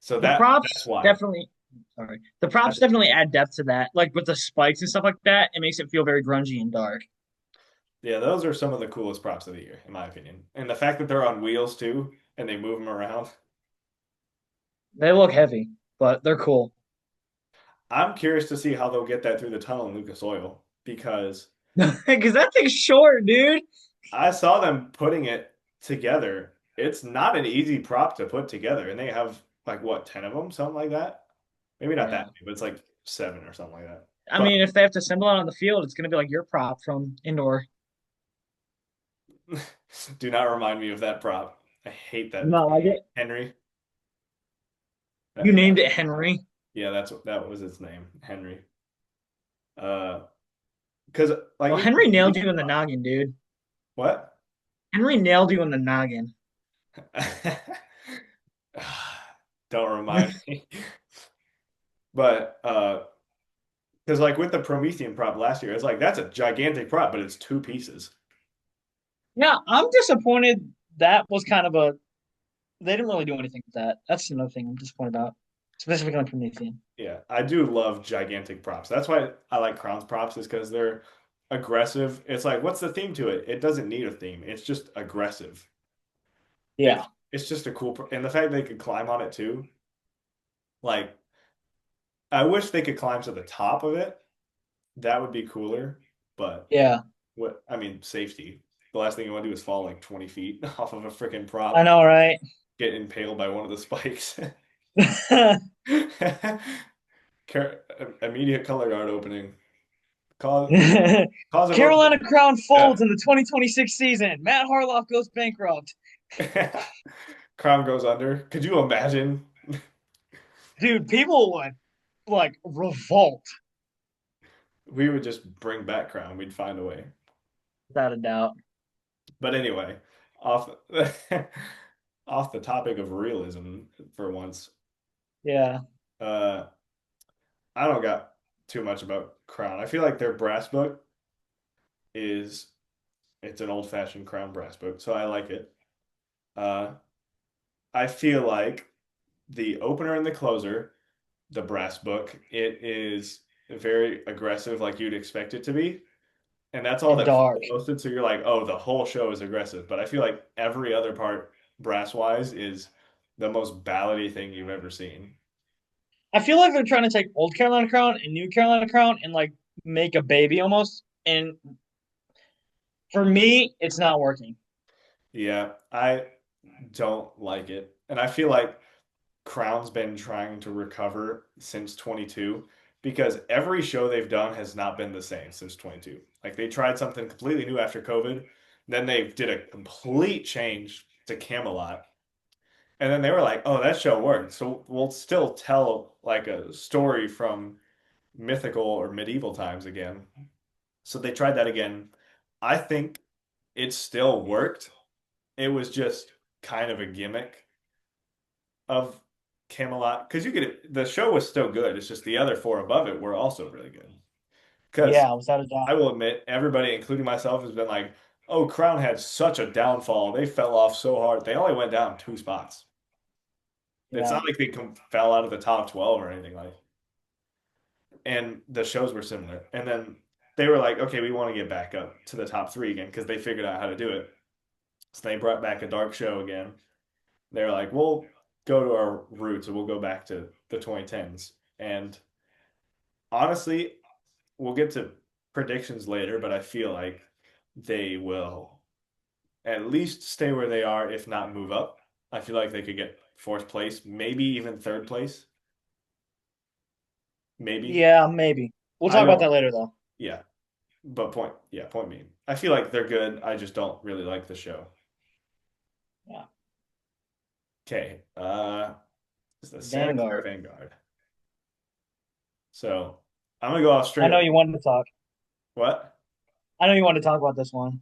So The that's props why. definitely, sorry, the props definitely add depth to that. Like with the spikes and stuff like that, it makes it feel very grungy and dark. Yeah, those are some of the coolest props of the year, in my opinion. And the fact that they're on wheels too, and they move them around. They look heavy, but they're cool. I'm curious to see how they'll get that through the tunnel in Lucas Oil because Because that thing's short, dude. I saw them putting it together. It's not an easy prop to put together, and they have like what, 10 of them, something like that. Maybe not that Yeah. many, but it's like seven or something like that. I But mean, if they have to assemble it on the field, it's going to be like your prop from indoor. do not remind me of that prop. I hate that Not like it. Henry. You Yeah, named it Henry. yeah, that was its name, Henry. Uh, because like Well, even Henry nailed you in the noggin, dude. what? Henry nailed you in the noggin. Don't remind me. But because like with the Promethean prop last year, it's like that's a gigantic prop, but it's two pieces. Yeah, I'm disappointed. That was kind of a. They didn't really do anything with that. That's another thing I'm disappointed about, specifically on Promethean. Yeah, I do love gigantic props. That's why I like Crown's props is because they're aggressive. It's like, what's the theme to it? It doesn't need a theme. It's just aggressive. Yeah, It's just a and the fact they could climb on it too. Like, I wish they could climb to the top of it. That would be cooler. But yeah, what I mean, safety. The last thing you want to do is fall like 20 feet off of a freaking I prop, know, right? get impaled by one of the spikes. Immediate color guard opening. Cause cause of Carolina opening. Crown Yeah. folds in the 2026 season. Matt Harloff goes bankrupt. Crown goes under. Could you imagine? Dude, people would like revolt We would just bring back Crown. We'd find a way. without a doubt. But anyway, off off the topic of realism for once. Yeah, Uh, I don't got too much about Crown. I feel like their brass book is it's an old-fashioned Crown brass book, so I like it. Uh, I feel like the opener and the closer, the brass book, it is very aggressive, like you'd expect it to be. And that's all and that's dark. posted. So you're like, oh, the whole show is aggressive. But I feel like every other part, brass wise, is the most ballady thing you've ever seen. I feel like they're trying to take old Carolina Crown and new Carolina Crown and like make a baby almost. And for me, it's not working. Yeah, I don't like it. And I feel like Crown's been trying to recover since 22 because every show they've done has not been the same since 22. Like they tried something completely new after COVID, then they did a complete change to Camelot. And then they were like, "Oh, that show worked. So we'll still tell like a story from mythical or medieval times again." So they tried that again. I think it still worked. It was just kind of a gimmick of Camelot because you could the show was still good. It's just the other four above it were also really good. Because Yeah, without a I doubt. will admit, everybody, including myself, has been like, "Oh, Crown had such a downfall. They fell off so hard. They only went down two spots." It's Yeah. not like they fell out of the top 12 or anything like. And the shows were similar. And then they were like, okay, we want to get back up to the top three again because they figured out how to do it. So they brought back a dark show again. They were like, we'll go to our roots and we'll go back to the 2010s. And honestly, we'll get to predictions later, but I feel like they will at least stay where they are, if not move up. I feel like they could get fourth place, maybe even third place, maybe. Yeah, maybe. We'll I talk about don't, that later, though. yeah, but point being, I feel like they're good. I just don't really like the show. Yeah. Okay, is the Senator or Vanguard. Vanguard? So I'm gonna go off I straight know up. you wanted to talk. What? I know you wanted to talk about this one.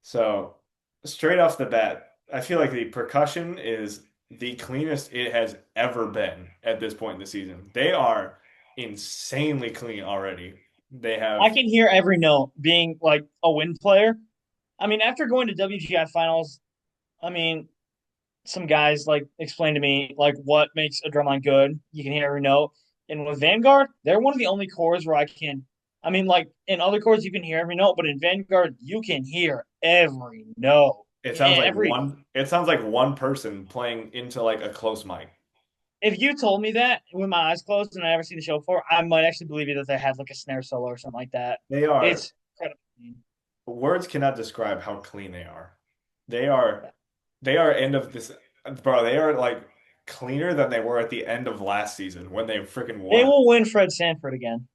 So straight off the bat, I feel like the percussion is the cleanest it has ever been at this point in the season. They are insanely clean already. They I have can hear every note being like a wind player. I mean, after going to WGI finals, I mean, some guys like explained to me like what makes a drum line good. You can hear every note. And with Vanguard, they're one of the only chords where I can. I mean, like in other chords you can hear every note, but in Vanguard you can hear every note. Every it sounds like one person playing into like a close mic. if you told me that with my eyes closed and I never seen the show before, I might actually believe you that they had like a snare solo or something like that. They are It's incredible. words cannot describe how clean they are. They are they are end of this bro, they are like cleaner than they were at the end of last season when they freaking They won. will win Fred Sanford again.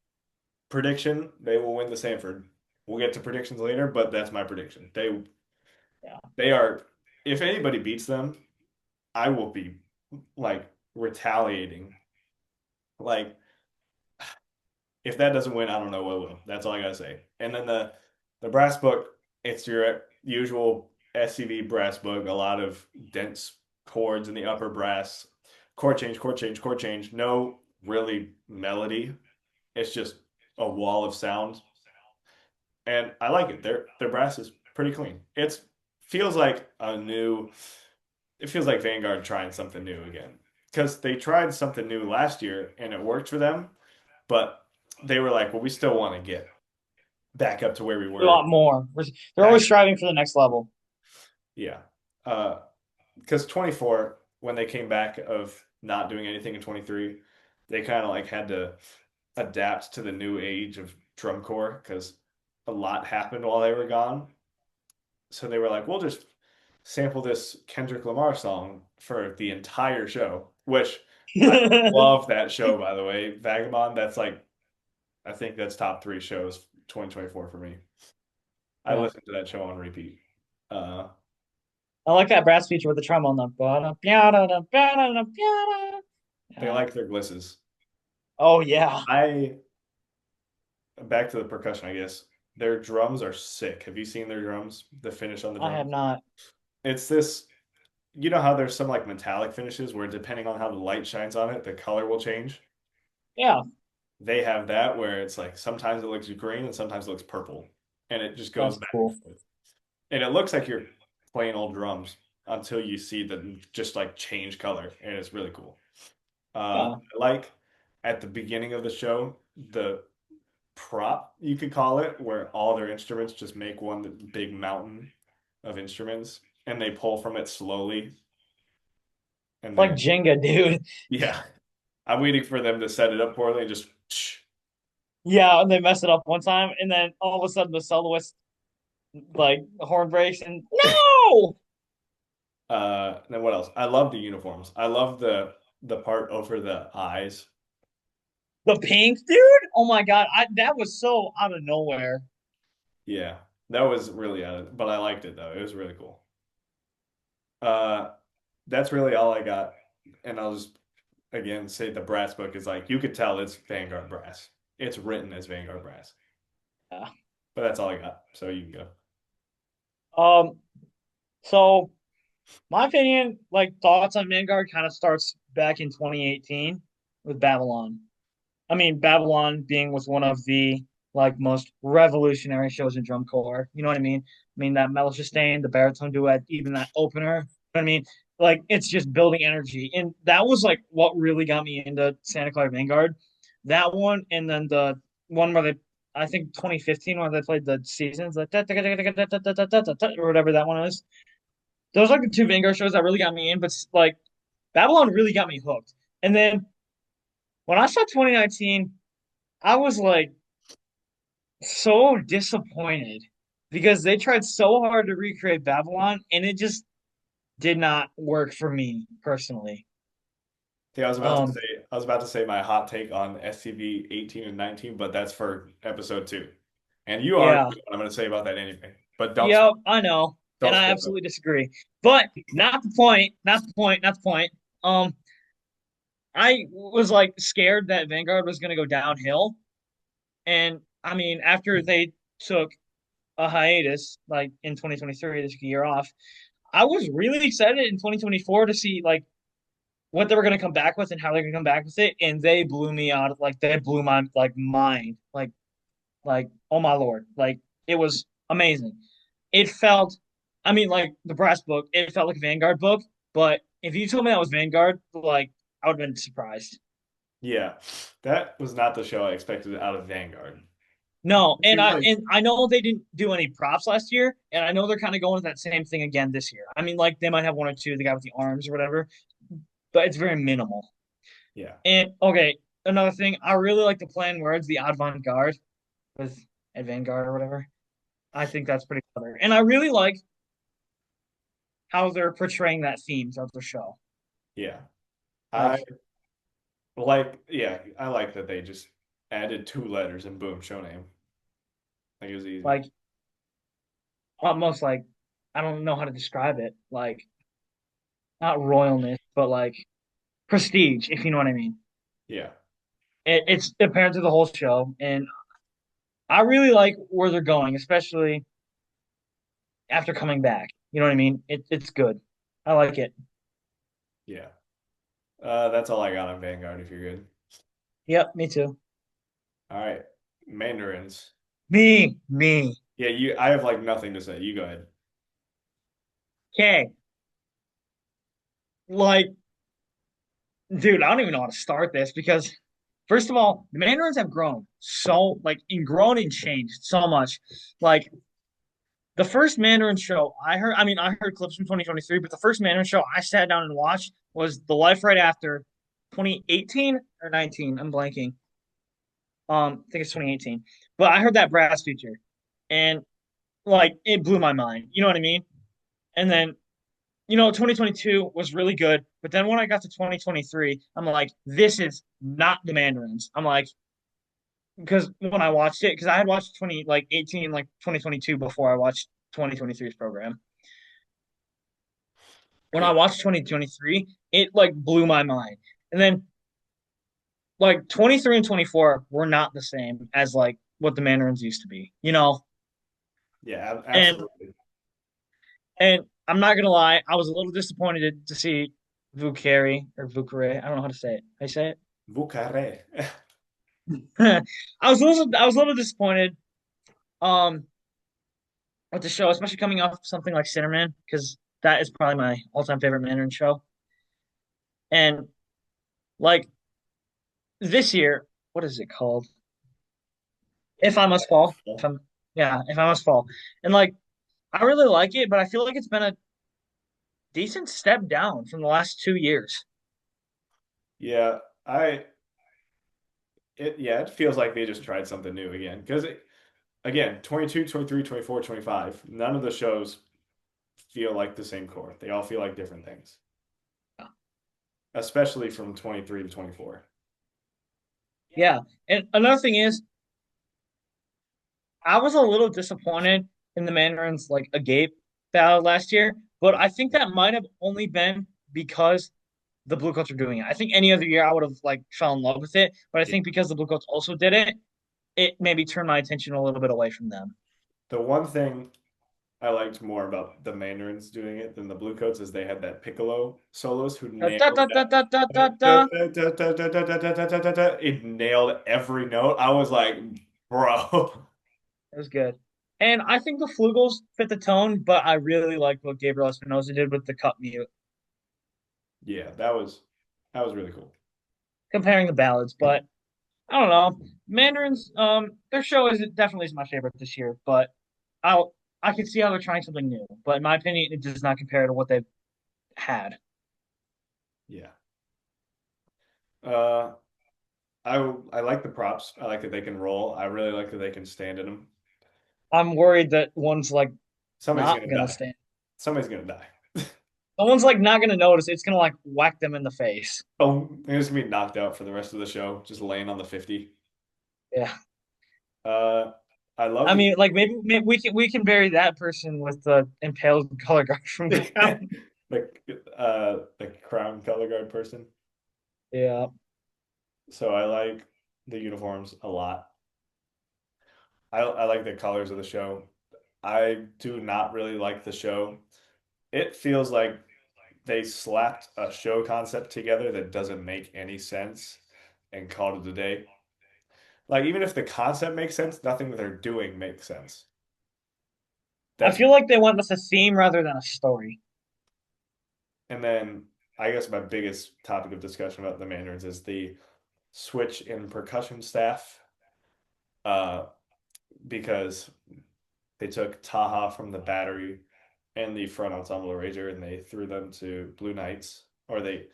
Prediction, they will win the Sanford. We'll get to predictions later, but that's my prediction. Yeah. They are if anybody beats them, I will be like retaliating. Like if that doesn't win, I don't know what will. That's all I gotta say. And then the brass book, it's your usual SCV brass book, a lot of dense chords in the upper brass, chord change, chord change, chord change. No really melody. It's just a wall of sound. And I like it. Their brass is pretty clean. It's feels like a new it feels like Vanguard trying something new again. Because they tried something new last year and it worked for them, but they were like, well, we still want to get back up to where we A were lot more. They're back. always striving for the next level. Yeah. Because 24, when they came back of not doing anything in 23, they kind of like had to adapt to the new age of drum corps because a lot happened while they were gone. So they were like, we'll just sample this Kendrick Lamar song for the entire show, which I love that show, by the way. Vagabond, that's like, I think that's top three shows 2024 for me. I Yeah. listened to that show on repeat. Uh, I like that brass feature with the trombone. they Yeah. like their glisses. Oh yeah. I back to the percussion, I guess. Their drums are sick. Have you seen their drums? The finish on the I have drums? not. It's this, you know how there's some like metallic finishes where depending on how the light shines on it, the color will change. Yeah, They have that where it's like sometimes it looks green and sometimes it looks purple. And it just goes that's back and cool. forth. And it looks like you're playing old drums until you see them just like change color. And it's really cool. Yeah. I like at the beginning of the show, the prop, you could call it, where all their instruments just make one big mountain of instruments and they pull from it slowly. And It's like then, Jenga, dude. yeah, I'm waiting for them to set it up poorly and just, Yeah, and they mess it up one time, and then all of a sudden the soloist like the horn breaks and no, then what else? I love the uniforms. I love the part over the eyes. the pink dude. Oh my god, that was so out of nowhere. Yeah, that was really out of, but I liked it though. It was really cool. Uh, that's really all I got. And I'll just again say the brass book is like you could tell it's Vanguard brass. It's written as Vanguard brass. Yeah. But that's all I got. So you can go. Um. So my opinion, like thoughts on Vanguard, kind of starts back in 2018 with Babylon. I mean, Babylon being was one of the like most revolutionary shows in drum corps. You know what I mean? I mean that mellow sustain, the baritone duet, even that opener. You know what I mean? like it's just building energy. And that was like what really got me into Santa Clara Vanguard. That one, and then the one where they, I think 2015, when they played the seasons, like or whatever that one is. Those are like the two Vanguard shows that really got me in, but like Babylon really got me hooked. And then when I saw 2019, I was like so disappointed because they tried so hard to recreate Babylon and it just did not work for me personally. Yeah, Um, I was about to say my hot take on SCV 18 and 19, but that's for episode 2. And you already yeah, know what I'm going to say about that anyway. But yep, I know, and don't I spoil it. absolutely disagree. But not the point, not the point, not the point. Um, I was like scared that Vanguard was going to go downhill, and I mean, after they took a hiatus, like in 2023, they took a year off. I was really excited in 2024 to see like what they were going to come back with and how they're going to come back with it, and they blew me out. Like they blew my like mind. Like oh my lord, like it was amazing. It felt, I mean, like the Brass book, it felt like a Vanguard book. But if you told me that was Vanguard, like I would have been surprised. Yeah, that was not the show I expected out of Vanguard. No, It seems like, and I know they didn't do any props last year, and I know they're kind of going with that same thing again this year. I mean, like they might have one or two, the guy with the arms or whatever, but it's very minimal. yeah, And okay, another thing, I really like the plan where it's the avant garde with at Vanguard or whatever. I think that's pretty clever, and I really like how they're portraying that theme throughout the show. yeah. I Like, I like that they just added 2 letters and boom, show name. Like it was easy. like almost like I don't know how to describe it. Like not royalness, but like prestige, if you know what I mean. Yeah, It's apparent through the whole show, and I really like where they're going, especially after coming back. You know what I mean? It's good. I like it. yeah. That's all I got on Vanguard if you're good. Yep, me too. All right. Mandarins. Me. Yeah, I have like nothing to say. You go ahead. Okay, like, dude, I don't even know how to start this because, first of all, the Mandarins have grown so, like, and grown and changed so much. Like, the first Mandarin show I heard, I mean, I heard clips from 2023, but the first Mandarin show I sat down and watched was The Life Right After 2018 or 19. I'm blanking. I think it's 2018. But I heard that brass feature and like it blew my mind. You know what I mean? And then, 2022 was really good. But then when I got to 2023, I'm like, this is not the Mandarins. I'm like, because when I watched it, because I had watched 20 like 18 like 2022 before I watched 2023's program. When I Yeah, watched 2023, it like blew my mind. And then like 23 and 24 were not the same as like what the Mandarins used to be, yeah, And absolutely. I'm not gonna lie, I was a little disappointed to see Vukari or Vukare. I don't know how to say it. I say it. Bucare. I was a little disappointed um with the show, especially coming off something like Cinnamon, because that is probably my all-time favorite Mandarin show. And like this year, what is it called? If I Must Fall. If I'm Yeah, If I Must Fall. And like I really like it, but I feel like it's been a decent step down from the last 2 years. Yeah, I it feels like they just tried something new again. Because again, 22, 23, 24, 25, none of the shows feel like the same core. They all feel like different things, especially from 23 to 24. Yeah. And another thing is, I was a little disappointed in the Mandarins like agape battle last year, but I think that might have only been because the Bluecoats are doing it. I think any other year I would have like fell in love with it, but I Yeah. think because the Bluecoats also did it, it maybe turned my attention a little bit away from them. The one thing I liked more about the Mandarins doing it than the Bluecoats is they had that piccolo soloist who Da, da, nailed da, da, da, da, da. that. It nailed every note. I was like, bro. It was good. And I think the Flugels fit the tone, but I really like what Gabriel Espinosa did with the cut mute. Yeah, that was really cool. comparing the ballads, but I don't know. Mandarins, their show is definitely is my favorite this year, but I'll I can see how they're trying something new. But in my opinion, it does not compare to what they've had. Yeah. Uh, I like the props. I like that they can roll. I really like that they can stand in them. I'm worried that one's like Somebody's not gonna gonna die. stand. Somebody's gonna die. The one's like not gonna notice. It's gonna like whack them in the face. Oh, they're just gonna be knocked out for the rest of the show, just laying on the 50. Yeah. Uh, I love I mean, like maybe we can bury that person with the impaled color guard from the Crown. the crown color guard person. Yeah. So I like the uniforms a lot. I like the colors of the show. I do not really like the show. It feels like they slapped a show concept together that doesn't make any sense and called it a day. Like even if the concept makes sense, nothing that they're doing makes sense. I That's feel like they went with a theme rather than a story. and then I guess my biggest topic of discussion about the Mandarins is the switch in percussion staff. Uh, because they took Taha from the battery and the front ensemble ranger and they threw them to Blue Knights, or they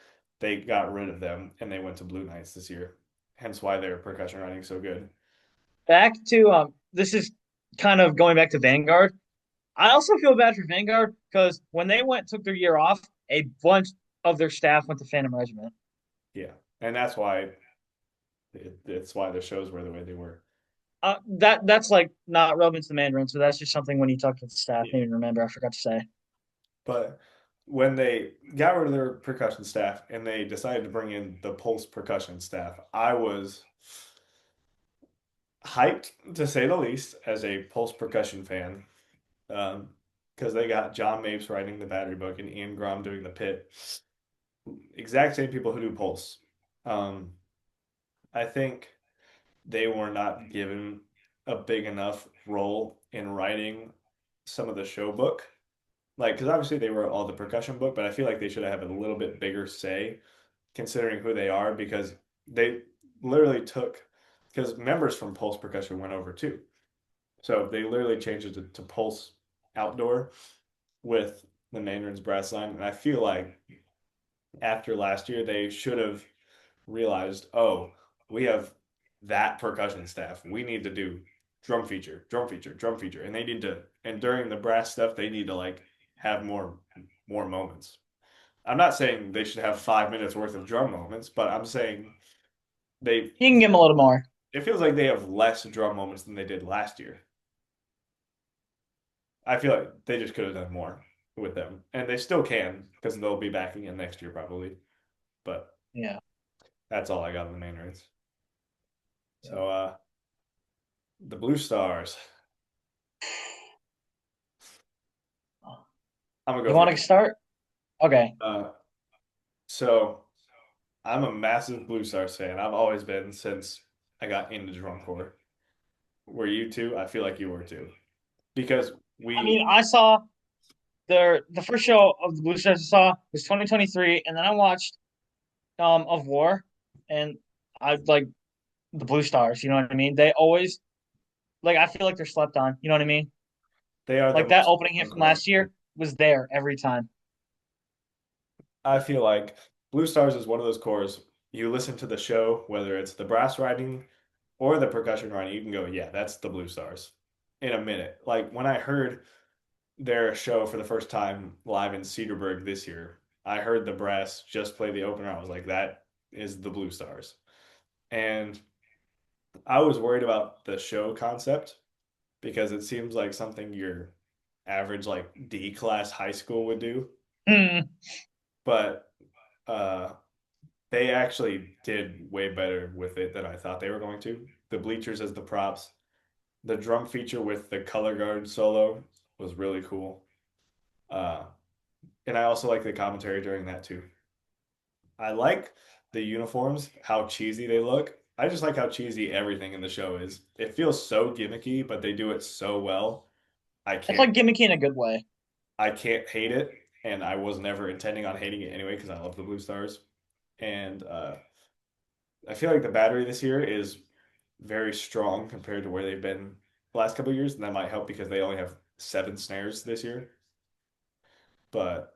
got rid of them and they went to Blue Knights this year. Hence why their percussion writing is so good. Back to this is kind of going back to Vanguard. I also feel bad for Vanguard because when they went took their year off, a bunch of their staff went to Phantom Regiment. Yeah, and it's why the shows were the way they were. That's like not relevant to the Mandarin, so that's just something when you talk to the staff, Yeah, maybe remember. I forgot to say. but when they got rid of their percussion staff and they decided to bring in the pulse percussion staff, I was hyped to say the least as a pulse percussion fan. Because they got John Mapes writing the battery book and Ian Grom doing the pit. Exact same people who do Pulse. Um, I think they were not given a big enough role in writing some of the show book. Like, because obviously they wrote all the percussion book, but I feel like they should have had a little bit bigger say considering who they are because they literally took, because members from Pulse Percussion went over too. So they literally changed it to Pulse Outdoor with the Mandarin's brass line. And I feel like after last year, they should have realized, oh, we have that percussion staff. We need to do drum feature, drum feature, drum feature. And they need to, and during the brass stuff, they need to like have more moments. I'm not saying they should have 5 minutes worth of drum moments, but I'm saying they, You can give them a little more. it feels like they have less drum moments than they did last year. I feel like they just could have done more with them, and they still can because they'll be back again next year probably. But Yeah. that's all I got on the main race. So the Blue Stars. I'm gonna go You want to first. start? Okay. Uh, so I'm a massive Blue Stars fan. I've always been since I got into drum corps. Were you too? I feel like you were too because I we mean, I saw the first show of the Blue Stars I saw was 2023, and then I watched of War, and I like the Blue Stars. You know what I mean? They always like I feel like they're slept on. You know what I mean? they are the Like that most opening hit from corps. last year was there every time. I feel like Blue Stars is one of those corps. You listen to the show, whether it's the brass riding or the percussion riding, you can go, yeah, that's the Blue Stars in a minute. Like when I heard their show for the first time live in Cedarburg this year, I heard the brass just play the opener. I was like, that is the Blue Stars. And I was worried about the show concept because it seems like something your average like D class high school would do. Hmm. But uh they actually did way better with it than I thought they were going to. The bleachers as the props, the drum feature with the color guard solo was really cool. Uh, and I also like the commentary during that too. I like the uniforms, how cheesy they look. I just like how cheesy everything in the show is. It feels so gimmicky, but they do it so well. I It's can't like gimmicky in a good way. I can't hate it. and I was never intending on hating it anyway because I love the Blue Stars. And I feel like the battery this year is very strong compared to where they've been the last couple of years, and that might help because they only have 7 snares this year. But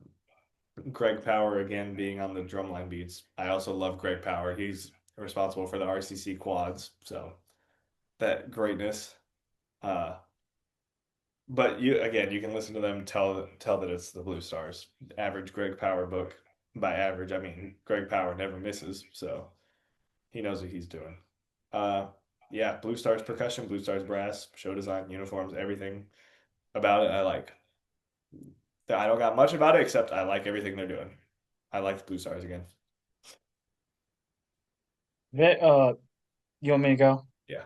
Greg Power again being on the drumline beats. I also love Greg Power. He's responsible for the RCC quads, so that greatness. Uh, but you can listen to them tell that it's the Blue Stars. Average Greg Power book. By average, I mean Greg Power never misses, so he knows what he's doing. Uh, yeah, Blue Stars percussion, Blue Stars brass, show design, uniforms, everything about it I like. I don't got much about it except I like everything they're doing. I like the Blue Stars again. You want me to go? Yeah.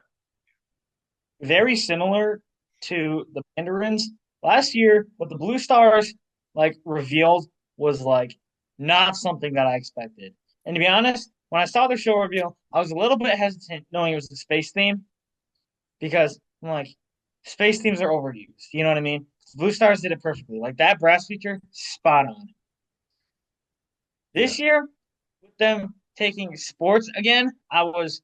Very similar to the Mandarins. Last year, what the Blue Stars like revealed was like not something that I expected. And to be honest, when I saw their show reveal, I was a little bit hesitant knowing it was the space theme because I'm like, space themes are overused. You know what I mean? Blue Stars did it perfectly. Like that brass feature, spot on. Yeah. This year, with them taking sports again, I was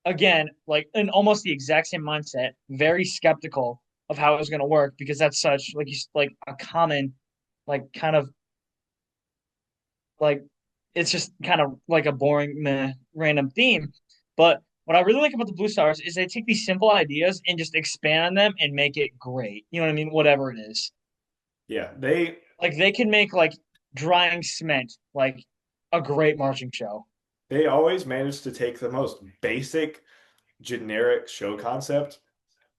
again, like in almost the exact same mindset, very skeptical of how it was going to work because that's such like a common, like kind of like it's just kind of like a boring meh, random theme. But what I really like about the Blue Stars is they take these simple ideas and just expand on them and make it great. You know what I mean? Whatever it is, Yeah. like they can make like drying cement like a great marching show. They always manage to take the most basic, generic show concept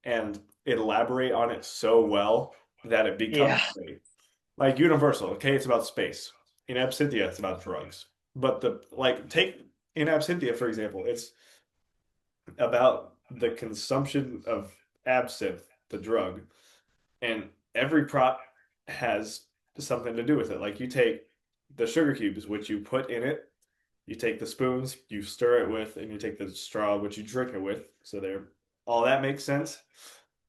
and elaborate on it so well that it becomes Yeah, great. Like Universal, okay, it's about space. In Absentia, it's about drugs. But take in Absentia, for example, it's about the consumption of absinthe, the drug, and every prop has something to do with it. Like you take the sugar cubes, which you put in it, you take the spoons, you stir it with, and you take the straw, which you drink it with. So they're all that makes sense.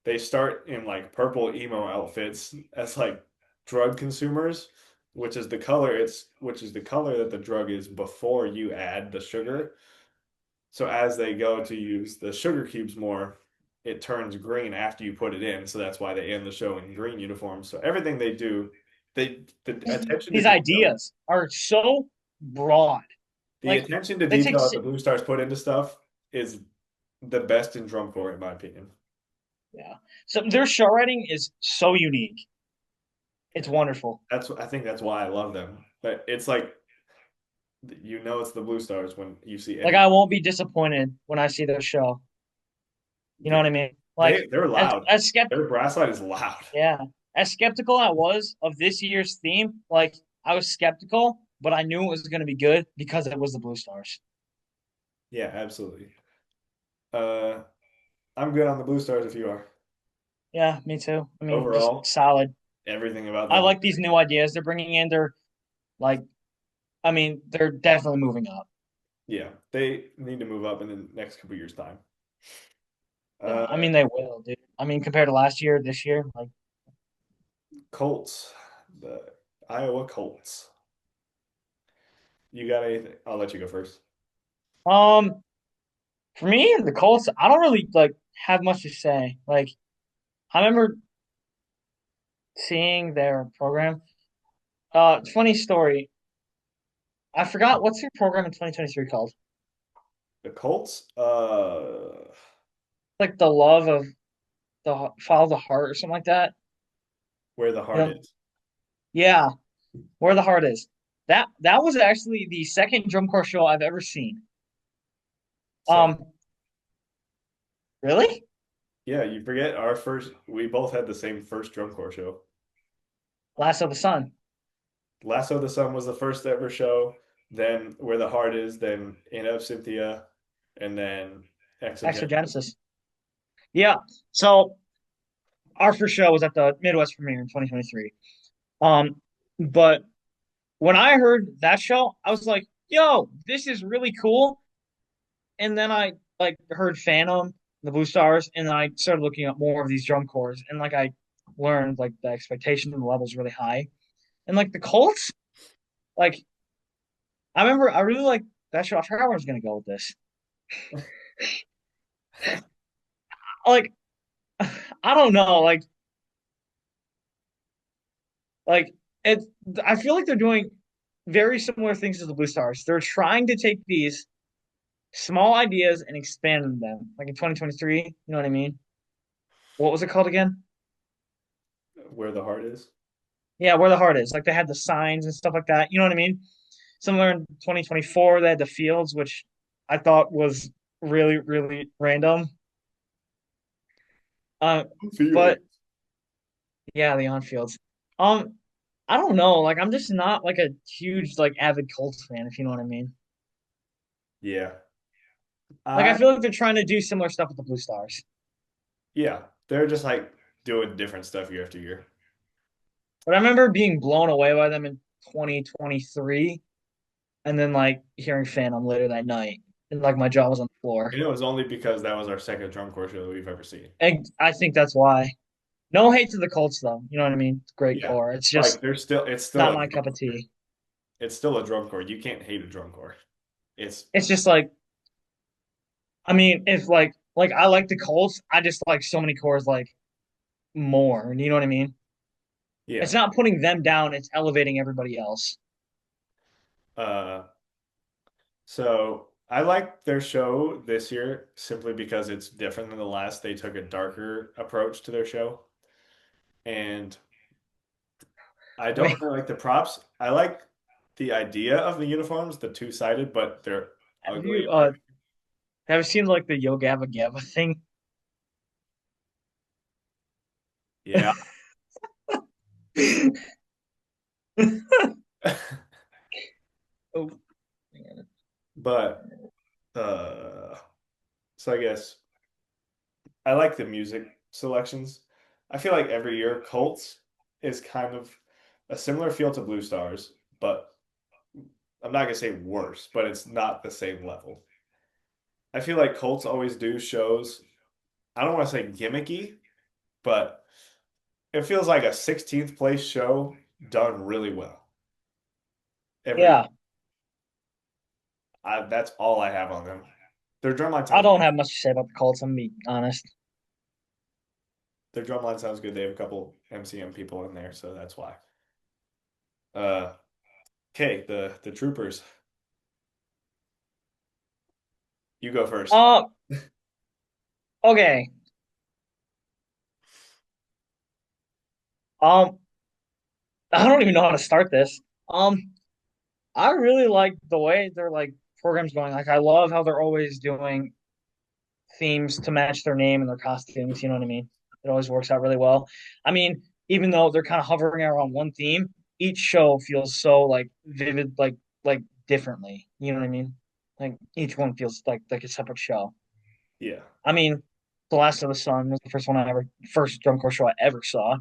They start in like purple emo outfits as like drug consumers, which is the color that the drug is before you add the sugar. So as they go to use the sugar cubes more, it turns green after you put it in. So that's why they end the show in green uniforms. So everything they do, the attention to these detail, ideas are so broad. the Like attention to they take detail that the Blue Stars put into stuff is the best in drum corps, in my opinion. yeah. So their show writing is so unique. It's wonderful. I think that's why I love them. But it's like it's the Blue Stars when you see Like any. I won't be disappointed when I see their show. You know Yeah, what I mean? Like they're as loud. as skept Their brass line is loud. yeah, as skeptical I was of this year's theme, like I was skeptical, but I knew it was going to be good because it was the Blue Stars. Yeah, absolutely. Uh, I'm good on the Blue Stars if you are. Yeah, me too. I mean, just Overall, solid. everything about I them is like these great. new ideas they're bringing in. They're like, I mean, they're definitely moving up. Yeah, they need to move up in the next couple years' time. Yeah, Uh, I mean they will, dude. I mean, compared to last year, this year, like, Colts, the Iowa Colts. You got anything? I'll let you go first. um, for me, the Colts, I don't really like have much to say. Like, I remember seeing their program. Funny story. I forgot what's their program in 2023 called. The Colts, Like the love of the follow the heart or something like that. where the You heart know, is. yeah, where the heart is. That was actually the second drum corps show I've ever seen. So Um, really? yeah, you forget our first. We both had the same first drum corps show. Last of the Sun, Lasso of the Sun was the first ever show. Then Where the Heart Is. Then In of Cynthia, and then Exogenesis. Exogenesis. Yeah. So our first show was at the Midwest premiere in 2023. But when I heard that show, I was like, "Yo, this is really cool." And then I like heard Phantom, the Blue Stars, and then I started looking up more of these drum corps, and like I learned like the expectation and the level is really high. And like the Colts, like I really like that show. I forgot where I was gonna go with this. Like I don't know, like it. I feel like they're doing very similar things as the Blue Stars. They're trying to take these small ideas and expand them. Like in 2023, you know what I mean? What was it called again? Where the heart is. Yeah, where the heart is. Like they had the signs and stuff like that. You know what I mean? Similar in 2024, they had the fields, which I thought was really, really random. Uh, Field. but yeah, the on fields. Um, I don't know. Like I'm just not like a huge like avid Colts fan, if you know what I mean. Yeah. Like I I feel like they're trying to do similar stuff with the Blue Stars. yeah. They're just like doing different stuff year after year. But I remember being blown away by them in 2023, and then like hearing Phantom later that night, and like my jaw was on the floor. And it was only because that was our second drum corps show that we've ever seen. And I think that's why. No hate to the Colts though. You know what I mean? Great Yeah. core. It's Like just there's still not my cup of tea. it's still a drum corps. You can't hate a drum corps. It's It's just like I mean, if like I like the Colts, I just like so many cores like more. You know what I mean? yeah. It's not putting them down, it's elevating everybody else. Uh so I like their show this year simply because it's different than the last. They took a darker approach to their show. And I don't Wait, really like the props. I like the idea of the uniforms, the two-sided, but they're have ugly you in my opinion. have you seen like the Yo Gabba Gabba thing? Yeah. Oh, man. But so I guess I like the music selections. I feel like every year Colts is kind of a similar feel to Blue Stars, but I'm not gonna say worse, but it's not the same level. I feel like Colts always do shows. I don't want to say gimmicky, but it feels like a 16th place show done really well every year. Yeah, That's all I have on them. I don't have much to say about the Colts. I'm gonna be honest. Their drum line sounds good. They have a couple MCM people in there, so that's why. Uh, okay, the troopers. You go first. Uh, okay. Um, I don't even know how to start this. I really like the way their like programs going. Like I love how they're always doing themes to match their name and their costumes. You know what I mean? It always works out really well. I mean, even though they're kind of hovering around one theme, each show feels so like vivid, like differently. You know what I mean? Like each one feels like a separate show. Yeah, I mean, The Last of the Sun was the first drum corps show I ever saw,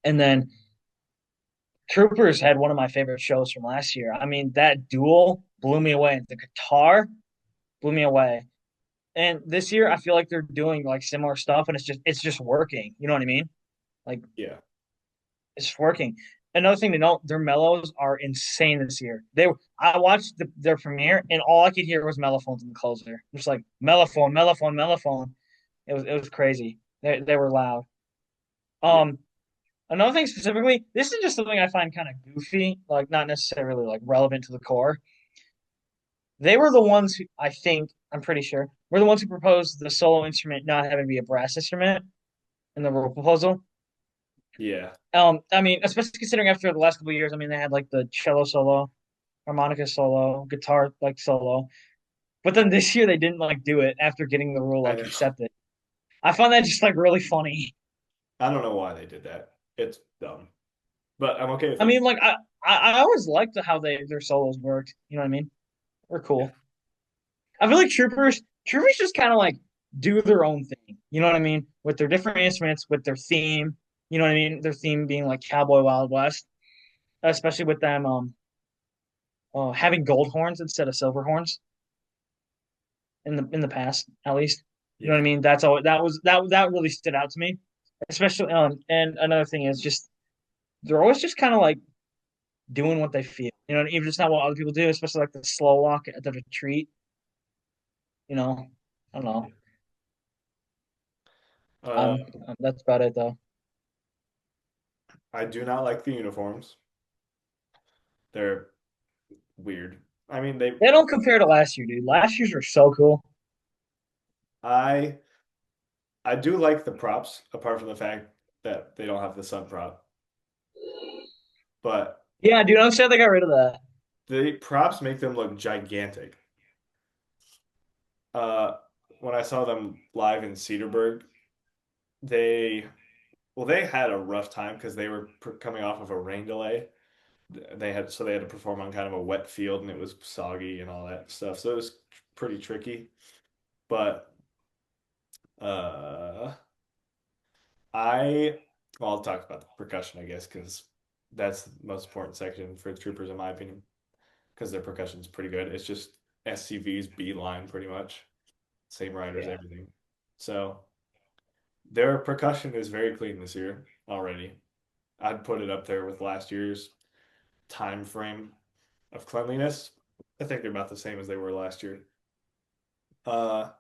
and then Troopers had one of my favorite shows from last year. I mean, that duel blew me away. The guitar blew me away. And this year, I feel like they're doing like similar stuff, and it's just working. You know what I mean? Like yeah. it's working. Another thing to note, their mellows are insane this year. I watched their premiere, and all I could hear was mellophones in the closer. Just like mellophone, mellophone, mellophone. It was crazy. They were loud. Yeah. Um, Another thing specifically, this is just something I find kind of goofy, like not necessarily like relevant to the core. They were the ones who I think I'm pretty sure were the ones who proposed the solo instrument not having to be a brass instrument in the rule proposal. Yeah. I mean, especially considering after the last couple of years, I mean, they had like the cello solo, harmonica solo, guitar like solo, but then this year they didn't like do it after getting the rule I like know. accepted. I find that just like really funny. I don't know why they did that. It's dumb, but I'm okay with I them. mean, like I always liked how their solos worked. You know what I mean? They're Yeah. cool. I feel like troopers just kind of like do their own thing. You know what I mean? With their different instruments, with their theme. You know what I mean? Their theme being like Cowboy Wild West, especially with them having gold horns instead of silver horns in the past, at least. You know what I Yeah. mean? That's all that was that really stood out to me. Especially and another thing is just they're always just kind of like doing what they feel. You know, even just not what other people do, especially like the slow walk at the retreat. You know, I don't know. Uh, That's about it though. I do not like the uniforms. They're weird. I mean, They don't compare to last year, dude. Last year's were so cool. I I do like the props, apart from the fact that they don't have the sun prop. But Yeah, dude, I'm sad they got rid of that. the props make them look gigantic. Uh, when I saw them live in Cedarburg, they they had a rough time because they were coming off of a rain delay. They had to perform on kind of a wet field and it was soggy and all that stuff. So it was pretty tricky. But uh, I well, I'll talk about the percussion, I guess, because that's the most important section for the troopers, in my opinion, because their percussion's pretty good. It's just SCV's B line, pretty much. Same riders, Yeah. everything. So their percussion is very clean this year already. I'd put it up there with last year's time frame of cleanliness. I think they're about the same as they were last year. Uh,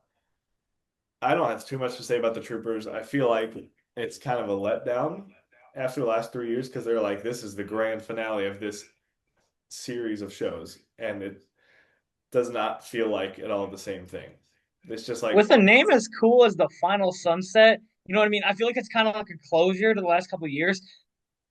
I don't have too much to say about the Troopers. I feel like it's kind of a letdown after the last 3 years because they're like, this is the grand finale of this series of shows, and it does not feel like at all the same thing. It's just With like a name as cool as the Final Sunset, you know what I mean? I feel like it's kind of like a closure to the last couple of years.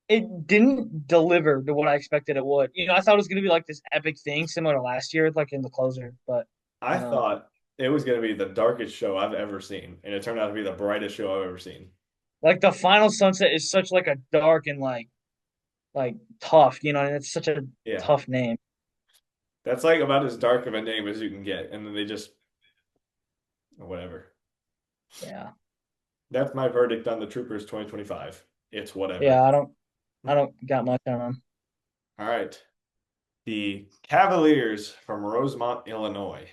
It didn't deliver to what I expected it would. You know, I thought it was going to be like this epic thing similar to last year, like in the closer, but I you know, thought it was going to be the darkest show I've ever seen, and it turned out to be the brightest show I've ever seen. like the Final Sunset is such like a dark and like tough, you know, and it's such a Yeah, tough name. that's like about as dark of a name as you can get, and then they just whatever. Yeah. That's my verdict on the Troopers 2025. It's Yeah, whatever. I don't got much on them. All right. The Cavaliers from Rosemont, Illinois.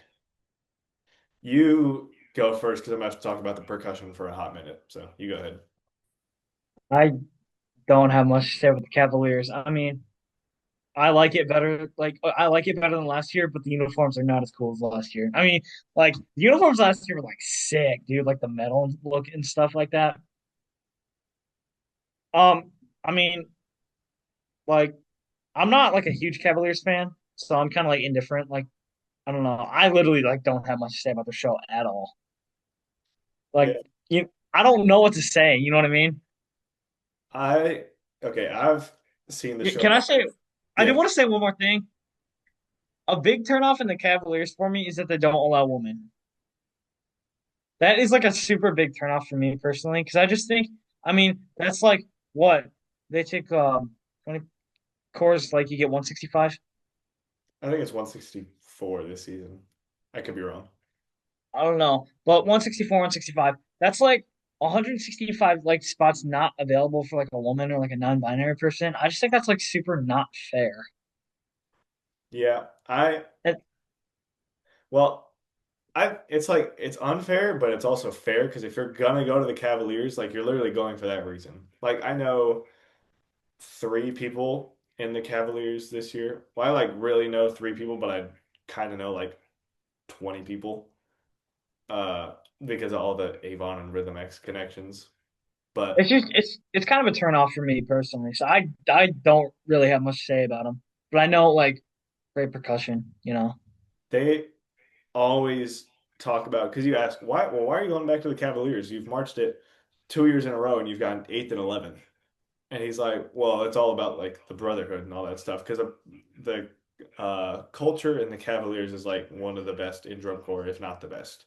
You go first because I'm going to have to talk about the percussion for a hot minute. So you go ahead. I don't have much to say with the Cavaliers. I mean, I like it better. Like I like it better than last year, but the uniforms are not as cool as last year. I mean, like the uniforms last year were like sick, dude. Like the metal look and stuff like that. Um, I mean, like I'm not like a huge Cavaliers fan, so I'm kind of like indifferent. Like I don't know. I literally like don't have much to say about the show at all. Yeah. Like I don't know what to say. You know what I mean? I, okay, I've seen the show. Can I say? I did Yeah, want to say one more thing. A big turnoff in the Cavaliers for me is that they don't allow women. That is like a super big turnoff for me personally because I just think, I mean, that's like what they take 20 cores, like you get 165. I think it's 164 this season. I could be wrong. I don't know, but 164, 165. That's like 165 like spots not available for like a woman or like a non-binary person. I just think that's like super not fair. Yeah, It, well, it's like, it's unfair, but it's also fair because if you're gonna go to the Cavaliers, like you're literally going for that reason. Like I know three people in the Cavaliers this year. Well, I like really know three people, but I kind of know like 20 people uh because of all the Avon and Rhythm X connections. it's But just it's kind of a turn off for me personally. So I don't really have much to say about them, but I know like great percussion, you know. they always talk about because you ask why are you going back to the Cavaliers? You've marched it 2 years in a row and you've gotten eighth and 11th. And he's like, well, it's all about like the brotherhood and all that stuff because the culture in the Cavaliers is like one of the best in drum corps, if not the best.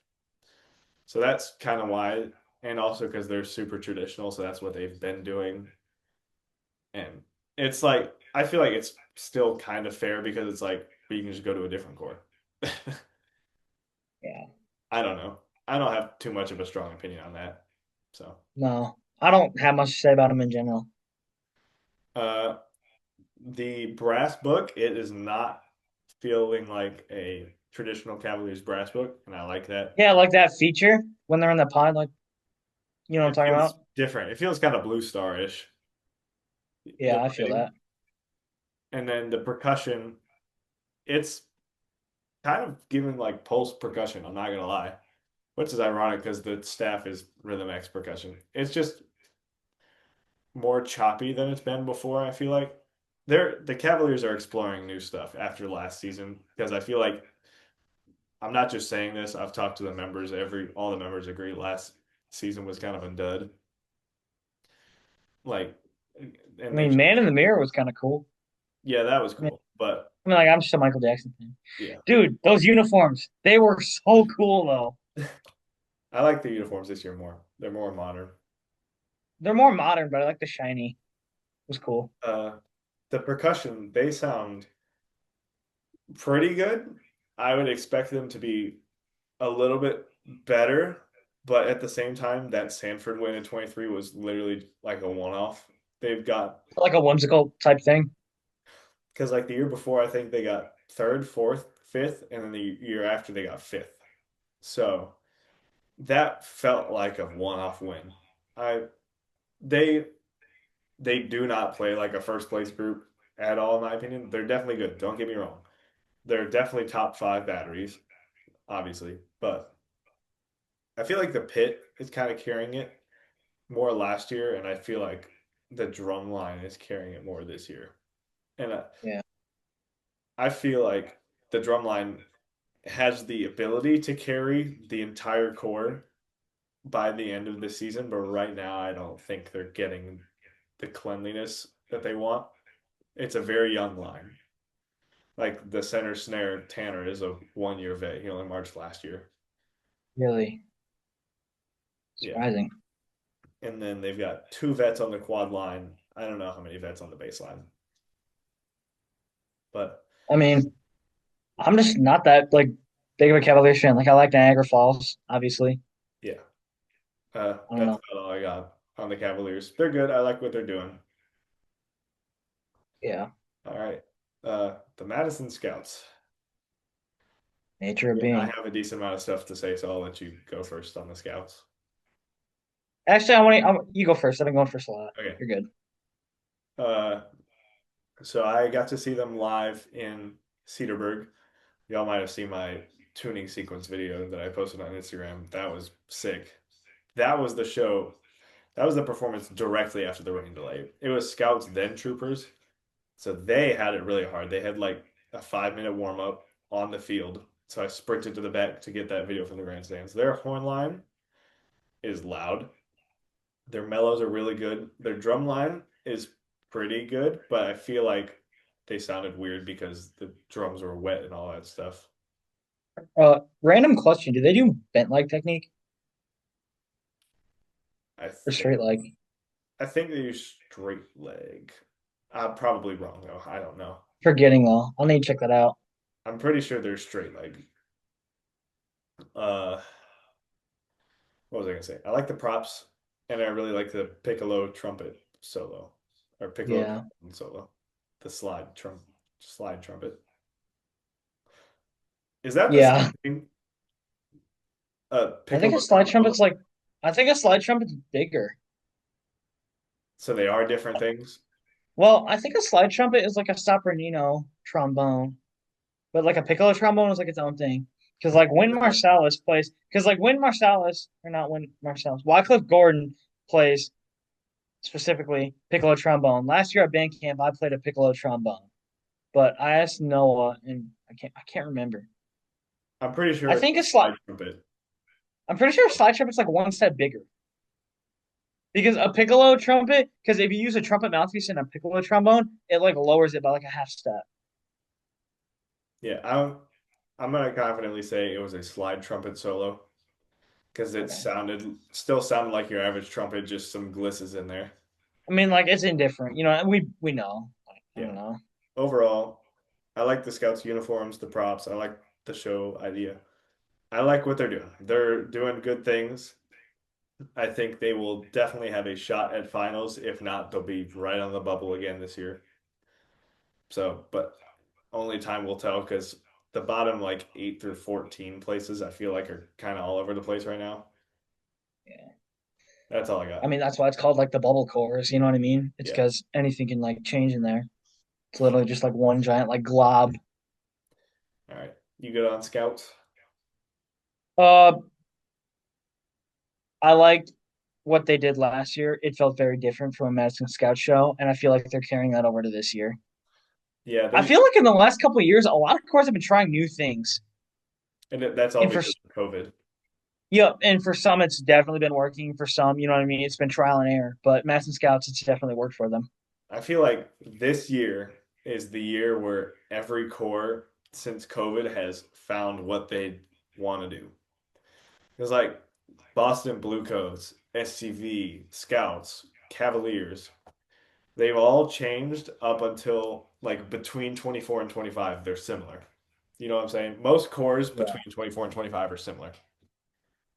So that's kind of why, and also because they're super traditional, so that's what they've been doing. And it's like I feel like it's still kind of fair because it's like we can just go to a different corps. Yeah. I don't know. I don't have too much of a strong opinion on that. So, No, I don't have much to say about them in general. uh, the brass book, it is not feeling like a traditional Cavaliers brass book, and I like that. Yeah, like that feature when they're in the pod, like you know what I'm It talking feels about? different. It feels kind of Blue Star-ish. Yeah, the I feel writing, that. and then the percussion. It's kind of giving like pulse percussion. I'm not gonna lie, which is ironic because the staff is Rhythm X percussion. It's just more choppy than it's been before. I feel like the Cavaliers are exploring new stuff after last season because I feel like I'm not just saying this. I've talked to the members. All the members agree last season was kind of a dud. Like, I and they mean, Man in the Mirror was kind of cool. yeah, that was I mean, cool. But like I'm just a Michael Jackson fan. yeah, Dude, those uniforms, they were so cool though. I like the uniforms this year more. They're more modern. They're more modern, but I like the shiny. It was cool. Uh, the percussion, they sound pretty good. I would expect them to be a little bit better, but at the same time, that Sanford win in 23 was literally like a one-off. They've got Like a whimsical type thing. because like the year before, I think they got third, fourth, fifth, and then the year after they got fifth. So that felt like a one-off win. I they they do not play like a first place group at all, in my opinion. They're definitely good. Don't get me wrong. They're definitely top five batteries, obviously, but I feel like the pit is kind of carrying it more last year, and I feel like the drum line is carrying it more this year. And Yeah, I feel like the drum line has the ability to carry the entire core by the end of the season, but right now I don't think they're getting the cleanliness that they want. It's a very young line. Like the center snare Tanner is a 1 year vet. He only marched last year. really Yeah. surprising. And then they've got two vets on the quad line. I don't know how many vets on the baseline, but I mean, I'm just not that like big of a Cavaliers fan. Like I like Niagara Falls, obviously. yeah, I don't that's know. about all I got on the Cavaliers. They're good. I like what they're doing. Yeah, All right. The Madison Scouts. nature of Yeah, I being. have a decent amount of stuff to say, so I'll let you go first on the Scouts. Actually, I want to. You go first. I've been going first a lot. Okay. You're good. Uh, so I got to see them live in Cedarburg. Y'all might have seen my tuning sequence video that I posted on Instagram. That was sick. That was the show. That was the performance directly after the rain delay. It was Scouts then Troopers. So they had it really hard. They had like a 5 minute warm up on the field. So I sprinted to the back to get that video from the grandstands. Their horn line is loud. Their mellows are really good. Their drum line is pretty good, but I feel like they sounded weird because the drums were wet and all that stuff. Random question: do they do bent leg technique I or think straight leg? I think they use straight leg. I'm probably wrong though. I don't know. Forgetting though, I'll need to check that out. I'm pretty sure they're straight leg. Uh, what was I gonna say? I like the props, and I really like the piccolo trumpet solo, or piccolo Yeah, trumpet solo, the slide trumpet. Is that the yeah. same thing? I think a Piccolo slide trumpet solo. trumpet's like. I think a slide trumpet's bigger. So they are different things. Well, I think a slide trumpet is like a sopranino trombone, but like a piccolo trombone is like its own thing. Because like Wynn Marsalis plays, because like Wynn Marsalis, or not Wynn Marsalis, Wycliffe Gordon plays specifically piccolo trombone. Last year at band camp, I played a piccolo trombone, but I asked Noah, and I can't remember. I'm pretty I sure it's think a a slide. slide trumpet. I'm pretty sure a slide trumpet's like one step bigger because a piccolo trumpet. Because if you use a trumpet mouthpiece in a piccolo trombone, it like lowers it by like a half step. Yeah, I'm gonna confidently say it was a slide trumpet solo because it Okay. still sounded like your average trumpet, just some glisses in there. I mean, like it's indifferent. You know, we know. Like, I Yeah. don't know. Overall, I like the Scouts uniforms, the props. I like the show idea. I like what they're doing. They're doing good things. I think they will definitely have a shot at finals. If not, they'll be right on the bubble again this year. So, but only time will tell because the bottom like 8 through 14 places I feel like are kind of all over the place right now. Yeah. That's all I I got. mean, that's why it's called like the bubble cores. You know what I mean? It's Yeah. because anything can like change in there. It's literally just like one giant like glob. All right. You good on scouts? Uh, I liked what they did last year. It felt very different from a Madison Scout show, and I feel like they're carrying that over to this year. Yeah, I they feel like in the last couple of years, a lot of corps have been trying new things, that's all and for because of COVID. yeah, and for some, it's definitely been working. For some, you know what I mean, it's been trial and error. But Madison Scouts, it's definitely worked for them. I feel like this year is the year where every corps since COVID has found what they want to do. It's like Boston Bluecoats, SCV, Scouts, Cavaliers. They've all changed up until like between 24 and 25. They're similar. You know what I'm saying? Most cores Yeah, between 24 and 25 are similar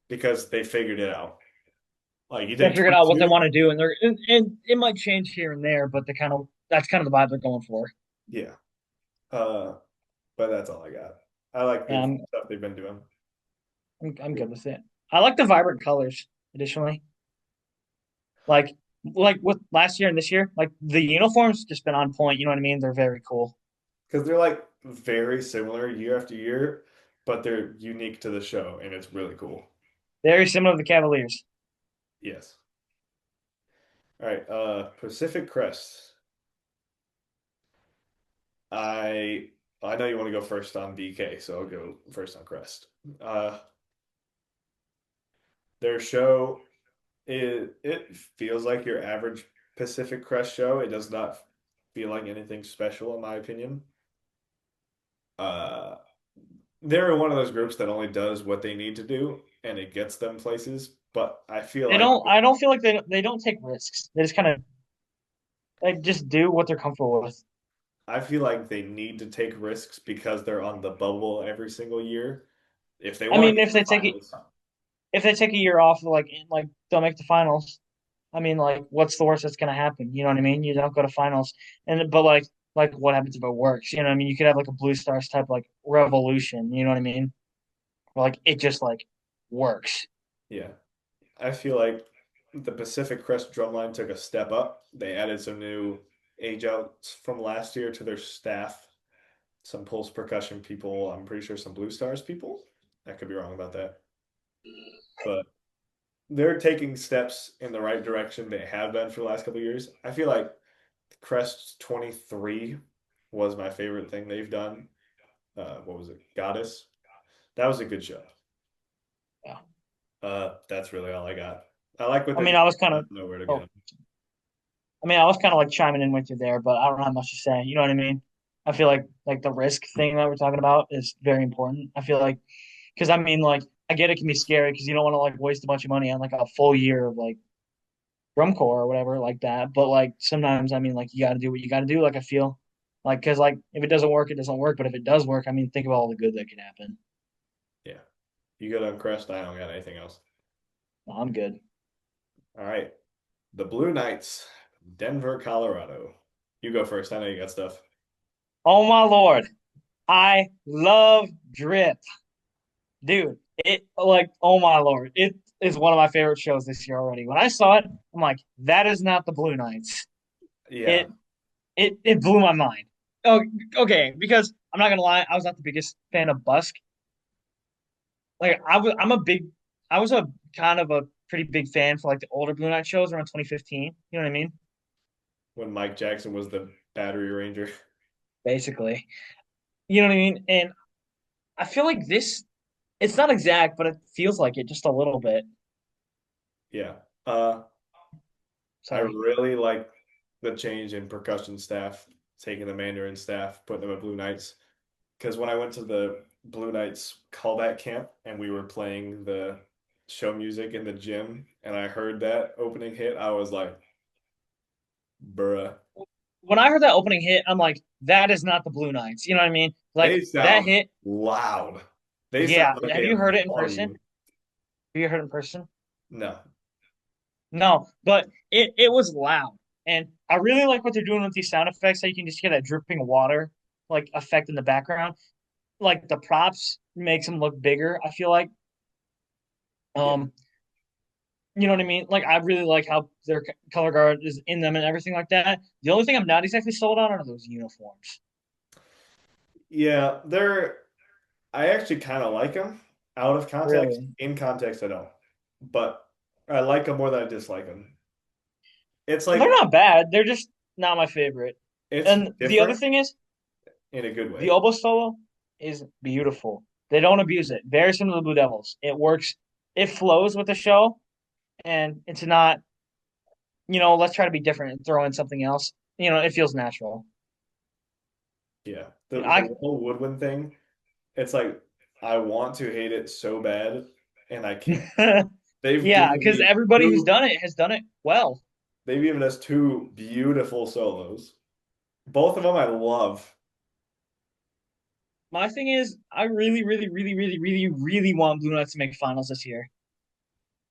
because they figured it out. Like you they take figured out what they 22, want to do, and it might change here and there, but they kind of that's kind of the vibe they're going for. yeah. Uh, but that's all I got. I like the And stuff they've been doing. I'm good with it. I like the vibrant colors. Additionally, like with last year and this year, like the uniforms just been on point. You know what I mean? They're very cool. Because they're like very similar year after year, but they're unique to the show, and it's really cool. Very similar to the Cavaliers. Yes. All right. Pacific Crest. I I know you want to go first on BK, so I'll go first on Crest. Uh, their show it feels like your average Pacific Crest show. It does not feel like anything special, in my opinion. Uh, they're one of those groups that only does what they need to do, and it gets them places. But I feel They like don't. I don't feel like they don't take risks. They just kind of like just do what they're comfortable with. they need to take risks because they're on the bubble every single year. If they I want to mean, get to the finals, if they take a year off, like they'll make the finals. I mean, like, what's the worst that's gonna happen? You know what I mean? You don't go to finals, and but like what happens if it works? You know what I mean? You could have like a Blue Stars type like revolution. You know what I mean? Or, like it just like works. yeah, I feel like the Pacific Crest drumline took a step up. They added some new age outs from last year to their staff, some pulse percussion people. I'm pretty sure some Blue Stars people. I could be wrong about that, but they're taking steps in the right direction. They have been for the last couple of years. I feel like Crest 23 was my favorite thing they've done. What was it? Goddess. That was a good show. Yeah. That's really all I got. I like what I they're mean, doing. I was I kind of. don't know where to get Oh, them. I mean, I was kind of like chiming in with you there, but I don't have much to say. You know what I mean? I feel like the risk thing that we're talking about is very important. I feel like because I mean, like I get it can be scary because you don't want to like waste a bunch of money on like a full year of like drum corps or whatever like that. But like sometimes, I mean, like you got to do what you got to do. Like I feel like because like if it doesn't work, it doesn't work. But if it does work, I mean, think about all the good that can happen. Yeah. You good on Crest? I don't got anything else. I'm good. All right. The Blue Knights, Denver, Colorado. You go first. I know you got stuff. Oh my lord, I love drip, dude. It like oh my lord, it is one of my favorite shows this year already. When I saw it, I'm like, that is not the Blue Knights. Yeah. It it blew my mind. Oh, okay, because I'm not gonna lie, I was not the biggest fan of Busk. Like I was a kind of a pretty big fan for like the older Blue Knight shows around 2015. You know what I mean? When Mike Jackson was the battery ranger. Basically, you know what I mean. And I feel like this, it's not exact, but it feels like it just a little bit. Yeah. Uh, I Sorry. really like the change in percussion staff, taking the Mandarin staff, putting them at Blue Knights. Because when I went to the Blue Knights callback camp and we were playing the show music in the gym and I heard that opening hit, I was like, bruh. When I heard that opening hit, I'm like, that is not the Blue Knights. You know what I mean? Like They that sound hit. loud. They Yeah. sound like Have they you have heard it in person? volume. Have you heard it in person? No. No, but it was loud, and I really like what they're doing with these sound effects. So you can just hear that dripping water like effect in the background. Like the props makes them look bigger. I feel like Yeah. um You know what I mean? Like I really like how their color guard is in them and everything like that. The only thing I'm not exactly sold on are those uniforms. Yeah, they're I actually kind of like them out of context. Really, In context, I don't. But I like them more than I dislike them. It's they're like not bad. They're just not my favorite. it's And the other different thing is in a good the way. oboe solo is beautiful. They don't abuse it. Very similar to the Blue Devils. It works. It flows with the show, and it's not. Let's try to be different and throw in something else. It feels natural. Yeah. You know, The whole woodwind thing, it's like I want to hate it so bad and I can't. I They've yeah, given because me everybody who's two done it has done it well. they've given us two beautiful solos. Both of them I love. My thing is, I really, really, really, really, really, really want Blue Knights to make finals this year.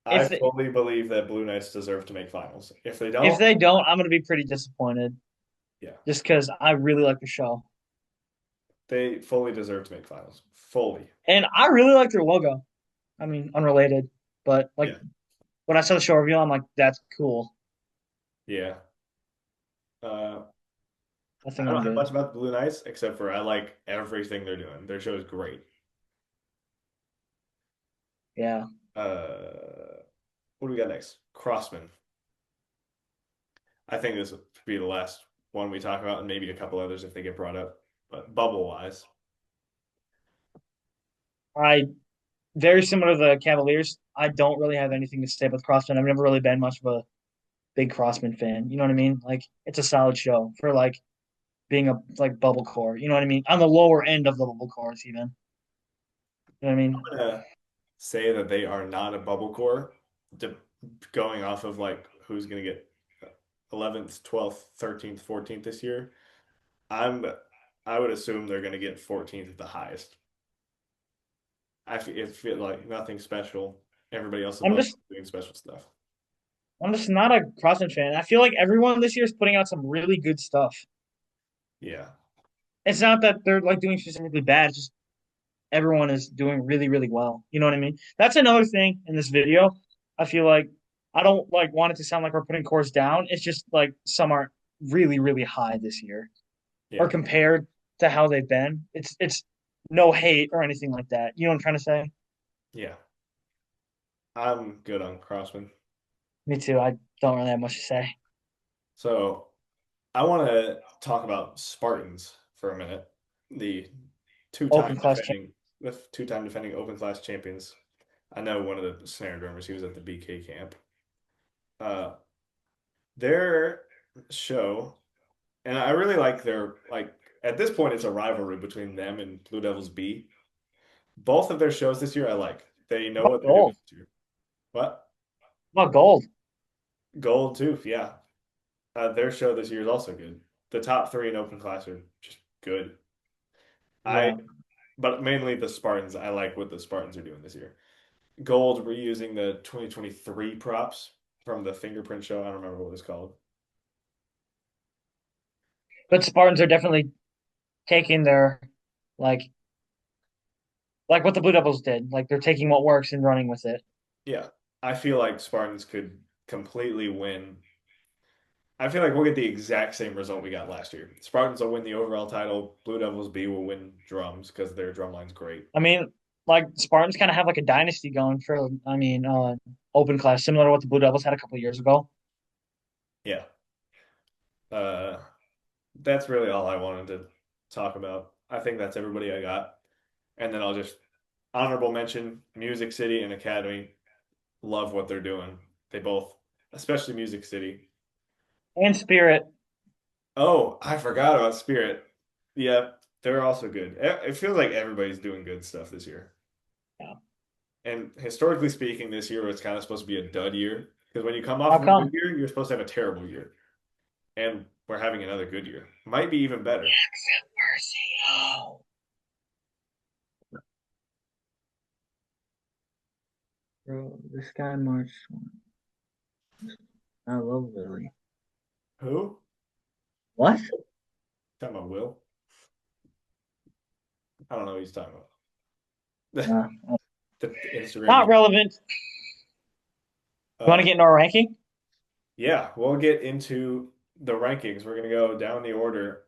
I If they, fully believe that Blue Knights deserve to make finals. If they if don't, they don't, I'm gonna be pretty disappointed. yeah, Just because I really like the show, they fully deserve to make finals. Fully. and I really like their logo. I mean, unrelated, but like Yeah. when I saw the show reveal, I'm like, that's cool. Yeah. Uh, I I think don't I'm have good. much about the Blue Knights except for I like everything they're doing. Their show is great. Yeah, What do we got next? Crossmen. I think this will be the last one we talk about, and maybe a couple others if they get brought up. But bubble wise, I very similar to the Cavaliers. I don't really have anything to say about Crossman. I've never really been much of a big Crossman fan. You know what I mean? Like it's a solid show for like being a like bubble core. You know what I mean? On the lower end of the bubble cores, even. You know what I mean? I'm gonna say that they are not a bubble core, de going off of like who's gonna get 11th, 12th, 13th, 14th this year. I'm I would assume they're gonna get 14th at the highest. It feel like nothing special. Everybody else I'm above just doing special stuff. I'm just not a Crossman fan. I feel like everyone this year is putting out some really good stuff. Yeah, It's not that they're like doing specifically bad. It's just everyone is doing really, really well. You know what I mean? That's another thing in this video. I feel like I don't like want it to sound like we're putting cores down. It's just like some are really, really high this year, or yeah, compared to how they've been. It's no hate or anything like that. You know what I'm trying to say? yeah. I'm good on Crossman. Me too. I don't really have much to say. So I want to talk about Spartans for a minute. The two-time Open class champ. defending, the two-time defending open class champions. I know one of the snare drummers. He was at the BK camp. Uh, their show, and I really like their like. At this point, it's a rivalry between them and Blue Devils B. Both of their shows this year, I like. They know About what they're doing gold. this year. What? About gold. Gold too, yeah. Their show this year is also good. The top three in open class are just good. I Yeah. but mainly the Spartans. I like what the Spartans are doing this year. Gold reusing the 2023 props from the fingerprint show. I don't remember what it's called. But Spartans are definitely taking their like like what the Blue Devils did. Like they're taking what works and running with it. Yeah, I feel like Spartans could completely win. I feel like we'll get the exact same result we got last year. Spartans will win the overall title. Blue Devils B will win drums because their drum line's great. I mean, like Spartans kind of have like a dynasty going for open class, similar to what the Blue Devils had a couple of years ago. Yeah. Uh, that's really all I wanted to talk about. I think that's everybody I got. And then I'll just honorable mention Music City and Academy. Love what they're doing. They both, especially Music City. And Spirit. Oh, I forgot about Spirit. Yeah, they're also good. It feels like everybody's doing good stuff this year. Yeah. And historically speaking, this year was kind of supposed to be a dud year because when you come off How of a good come? year, you're supposed to have a terrible year. And we're having another good year. Might be even better. Mercy. Oh, bro, the Sky March one. I love Lily. Who? What? Talking about Will? I don't know what he's talking about. Uh, The Instagram. Not relevant. You want Uh, to get into our ranking? yeah, we'll get into the rankings. We're gonna go down the order.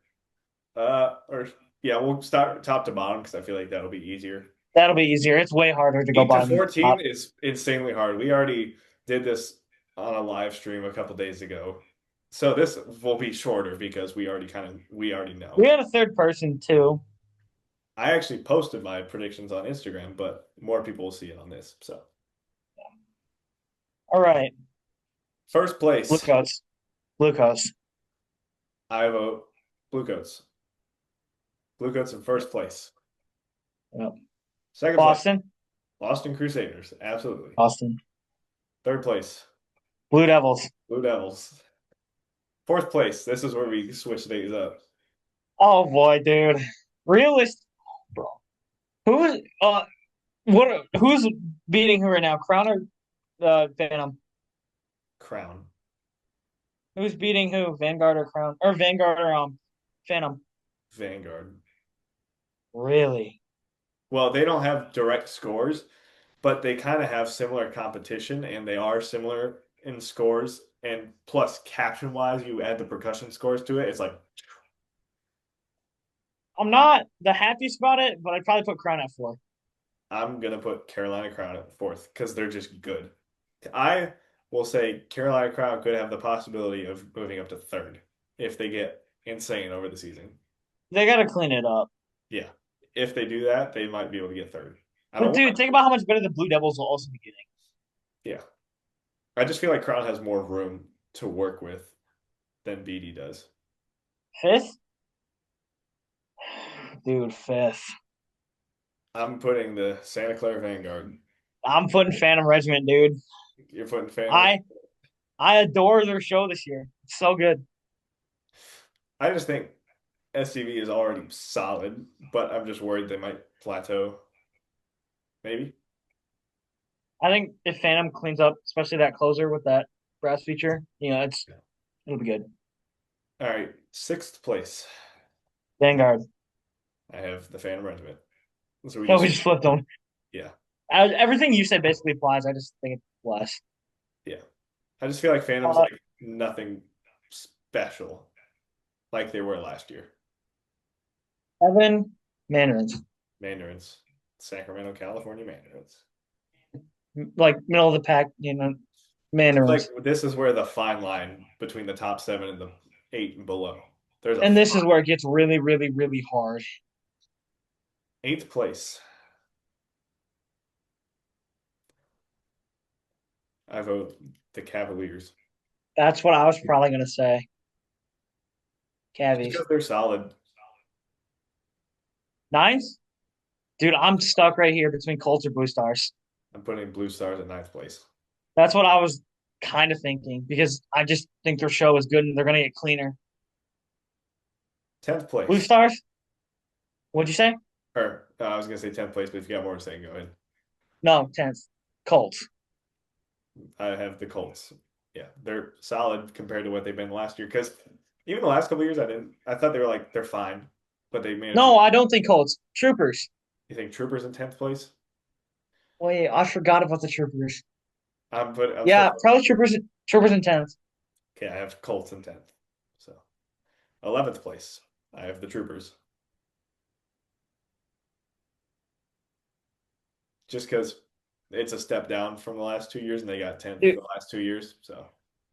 Or yeah, we'll start top to bottom because I feel like that'll be easier. That'll be easier. It's way harder to go 8 to bottom to top. 14 is insanely hard. We already did this on a live stream a couple days ago. So this will be shorter because we already know. We had a third person too. I actually posted my predictions on Instagram, but more people will see it on this. So All right, first place, Bluecoats. Bluecoats. I vote Bluecoats. Bluecoats in first place. Yep. Second place, Boston. Boston Crusaders. Absolutely. Boston. Third place, Blue Devils. Blue Devils. Fourth place, this is where we switch things up. Oh boy, dude. Realist, bro. Who's what? Who's beating who right now? Crown or Phantom? Crown. Who's beating who? Vanguard or Crown? Or Vanguard or Phantom? Vanguard. Really? Well, they don't have direct scores, but they kind of have similar competition and they are similar in scores. And plus, caption wise, you add the percussion scores to it. It's like, I'm not the happiest about it, but I'd probably put Crown at 4. I'm going to put Carolina Crown at fourth because they're just good. I will say Carolina Crown could have the possibility of moving up to third if they get insane over the season. They got to clean it up. Yeah. If they do that, they might be able to get third. I But don't dude, want, think about how much better the Blue Devils will also be getting. yeah. I just feel like Crown has more room to work with than BD does. Fifth? Dude, fifth. I'm putting the Santa Clara Vanguard. I'm putting Phantom Regiment, dude. You're putting Phantom. I I adore their show this year. It's so good. I just think SCV is already solid, but I'm just worried they might plateau. Maybe. I think if Phantom cleans up, especially that closer with that brass feature, it'll be good. All right, sixth place. Vanguard. I have the Phantom Regiment. So we No, just we just flipped them. yeah, Everything you said basically applies. I just think it's less. yeah. I just feel like Phantom's Uh, like nothing special like they were last year. Evan Mandarins, Mandarins, Sacramento, California Mandarins. like middle of the pack, Like Mandarins. this is where the fine line between the top seven and the eight and below. There's a And this is where it gets really, really, really hard. eighth place. I vote the Cavaliers. That's what I was probably gonna say. Just Cavies. because they're solid. Nines? Dude, I'm stuck right here between Colts or Blue Stars. I'm putting Blue Stars at ninth place. That's what I was kind of thinking because I just think their show is good and they're gonna get cleaner. Tenth Blue place. Stars? What'd you say? Or I was gonna say tenth place, but if you got more to say, go ahead. No, 10th. Colts. I have the Colts. Yeah, they're solid compared to what they've been last year. Because even the last couple of years, I thought they were like they're fine, but they managed. No, I don't think Colts. Troopers. You think Troopers in tenth place? Wait, I forgot about the Troopers. I'm still Yeah, probably Troopers. Troopers in 10th. okay. I have Colts in tenth. So 11th place, I have the Troopers. Just because it's a step down from the last 2 years, and they got tenth Dude, the last 2 years. So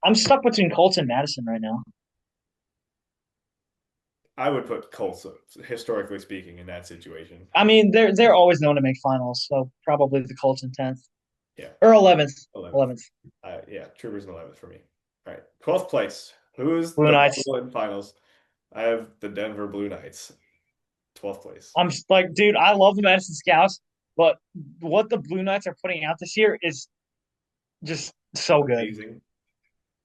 I'm stuck between Colts and Madison right now. I would put Colts, historically speaking, in that situation. I mean, they're always known to make finals, so probably the Colts in 10th Yeah, or 11th. 11th. 11th. Yeah, Troopers in 11th for me. All right, 12th place. Who's Blue the Knights. bubble in finals? I have the Denver Blue Knights, 12th place. I'm just like, dude, I love the Madison Scouts, but what the Blue Knights are putting out this year is just so good. Amazing.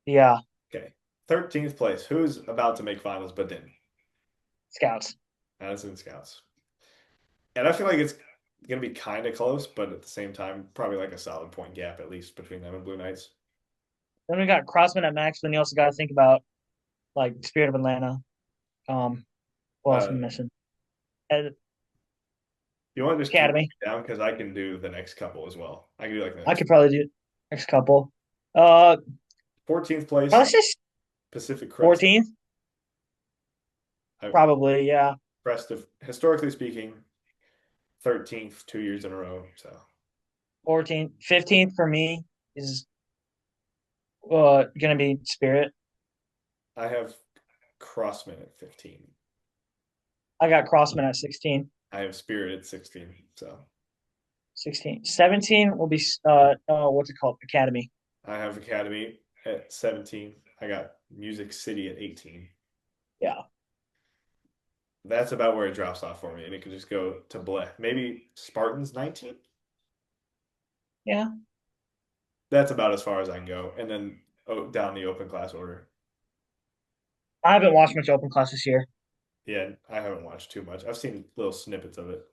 Yeah, Okay, 13th place. Who's about to make finals but didn't? Scouts. Madison Scouts. And I feel like it's going to be kind of close, but at the same time, probably like a solid point gap at least between them and Blue Knights. Then we got Crossmen at max. Then you also got to think about like Spirit of Atlanta. Who else am I Uh, missing? you want to just keep Academy. it down because I can do the next couple as well. I can do like the I next. could probably do next couple. Uh, 14th place, let's just Pacific Crest. 14th, I, probably. Yeah, Crest, historically speaking, 13th 2 years in a row. So 14th, 15th for me is gonna be Spirit. I have Crossmen at 15. I got Crossman at 16. I have Spirit at 16. So 16. 17 will be what's it called? Academy. I have Academy at 17. I got Music City at 18. Yeah. That's about where it drops off for me, and it could just go to bleh. Maybe Spartans 19. Yeah. That's about as far as I can go, and then down the open class order. I haven't watched much open class this year. Yeah, I haven't watched too much. I've seen little snippets of it.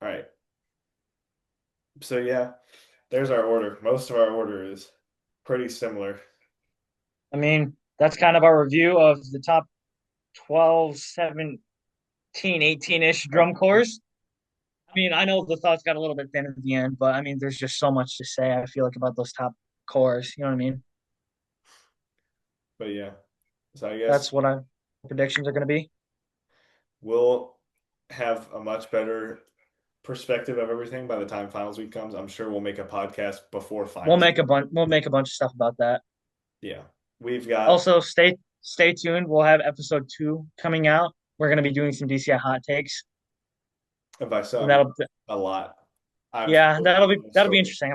All right, so yeah, there's our order. Most of our order is pretty similar. I mean, that's kind of our review of the top 12, 17, 18-ish drum corps. I mean, I know the thoughts got a little bit thin at the end, but I mean, there's just so much to say, I feel like, about those top corps. You know what I mean? But yeah, so I guess That's what our predictions are going to be. we'll have a much better perspective of everything by the time finals week comes. I'm sure we'll make a podcast before finals. We'll make a bunch of stuff about that. Yeah, we've got, Also, stay tuned. We'll have episode 2 coming out. We're going to be doing some DCI hot takes. if I saw, And I mean, that'll a lot. I've Yeah, that'll be story. interesting.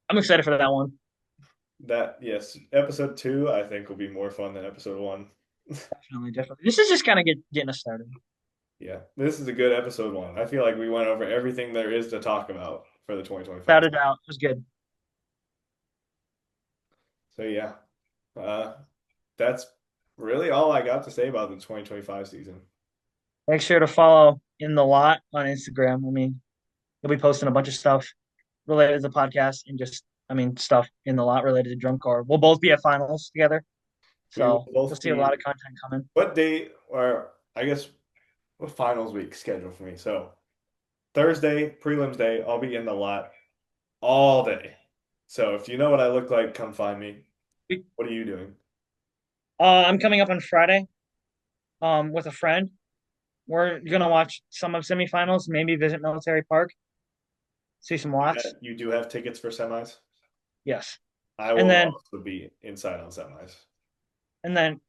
I'm excited for that one. That yes, episode two I think will be more fun than episode one. Definitely, definitely. This is just kind of getting us started. Yeah, this is a good episode one. I feel like we went over everything there is to talk about for the 2025. Without a doubt, it was good. So yeah, uh, that's really all I got to say about the 2025 season. Make sure to follow In the Lot on Instagram. I mean, you'll be posting a bunch of stuff related to the podcast and just, I mean, stuff in the lot related to drum corps. We'll both be at finals together, We will so you'll both see a lot be of content coming. what day or I guess what finals week scheduled for me. So Thursday, prelims day, I'll be in the lot all day. So if you know what I look like, come find me. What are you doing? I'm coming up on Friday with a friend. We're gonna watch some of semifinals, maybe visit Military Park, see some lots. You do have tickets for semis? Yes, I and will then also be inside on semis.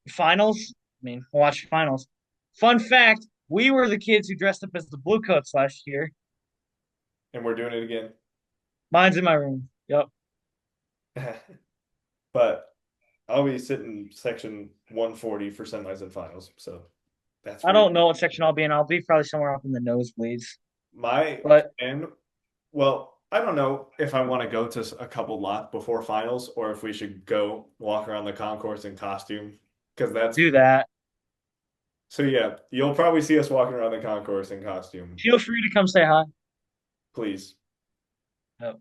finals. I mean, we'll watch finals. Fun fact: we were the kids who dressed up as the Bluecoats last year. And we're doing it again. Mine's in my room. Yep. But I'll be sitting section 140 for semis and finals. So that's I where you, don't know what section I'll be in. I'll be probably somewhere up in the nosebleeds. my But and well, I don't know if I want to go to a couple lots before finals or if we should go walk around the concourse in costume because that's do that. so yeah, you'll probably see us walking around the concourse in costume, Feel free to come say hi. please. Yep.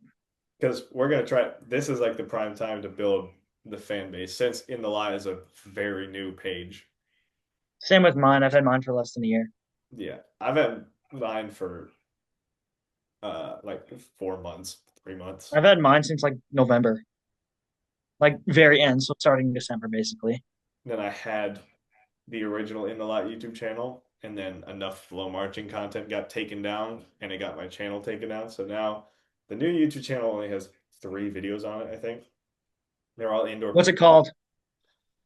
Because we're gonna try. This is like the prime time to build the fan base since In the Lie is a very new page. Same with mine. I've had mine for less than a year. Yeah, I've had mine for like 4 months, 3 months. I've had mine since like November, like very end, so starting December basically. Then I had the original In the Lot YouTube channel, and then enough flow marching content got taken down, and it got my channel taken down. So now the new YouTube channel only has 3 videos on it. I think they're all indoor What's performance. it called?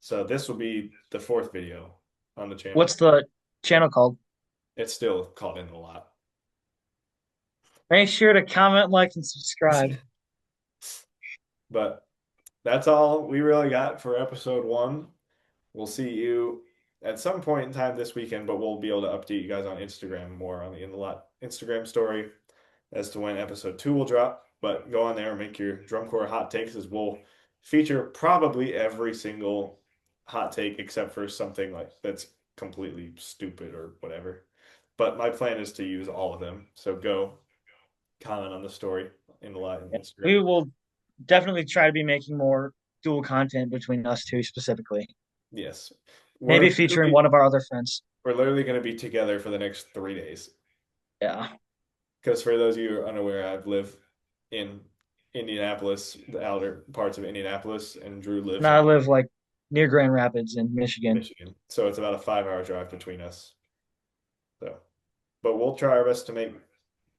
So this will be the 4th video on the channel. What's the channel called? It's still called In the Lot. Make sure to comment, like, and subscribe. But that's all we really got for episode one. We'll see you at some point in time this weekend, but we'll be able to update you guys on Instagram more on the In the Lot Instagram story as to when episode two will drop. But go on there and make your drum corps hot takes as we'll feature probably every single hot take except for something like that's completely stupid or whatever. But my plan is to use all of them. So go comment on the story in the live Instagram. We will definitely try to be making more dual content between us two specifically. Yes. We're Maybe featuring literally, one of our other friends. we're literally going to be together for the next 3 days. Yeah. Because for those of you who are unaware, I've lived in Indianapolis, the outer parts of Indianapolis, and Drew lives Now in I live like near Grand Rapids in Michigan. Michigan. So it's about a 5 hour drive between us. So, but we'll try our best to make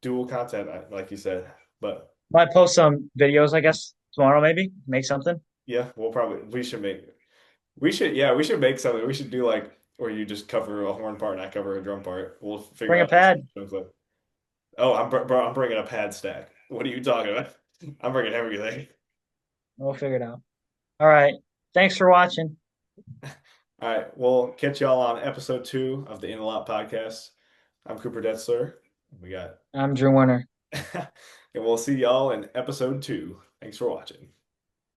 dual content, like you said. But Might post some videos, I guess, tomorrow maybe. Make something. yeah, we should make something. We should do like where you just cover a horn part and I cover a drum part. We'll figure Bring a out this pad. clip. Oh, bro, I'm bringing a pad stack. What are you talking about? I'm bringing everything. We'll figure it out. All right. Thanks for watching. All right, we'll catch y'all on episode 2 of the In a Lot podcast. I'm Cooper Detzler. We got, I'm Drew Werner. and we'll see y'all in episode 2. Thanks for watching.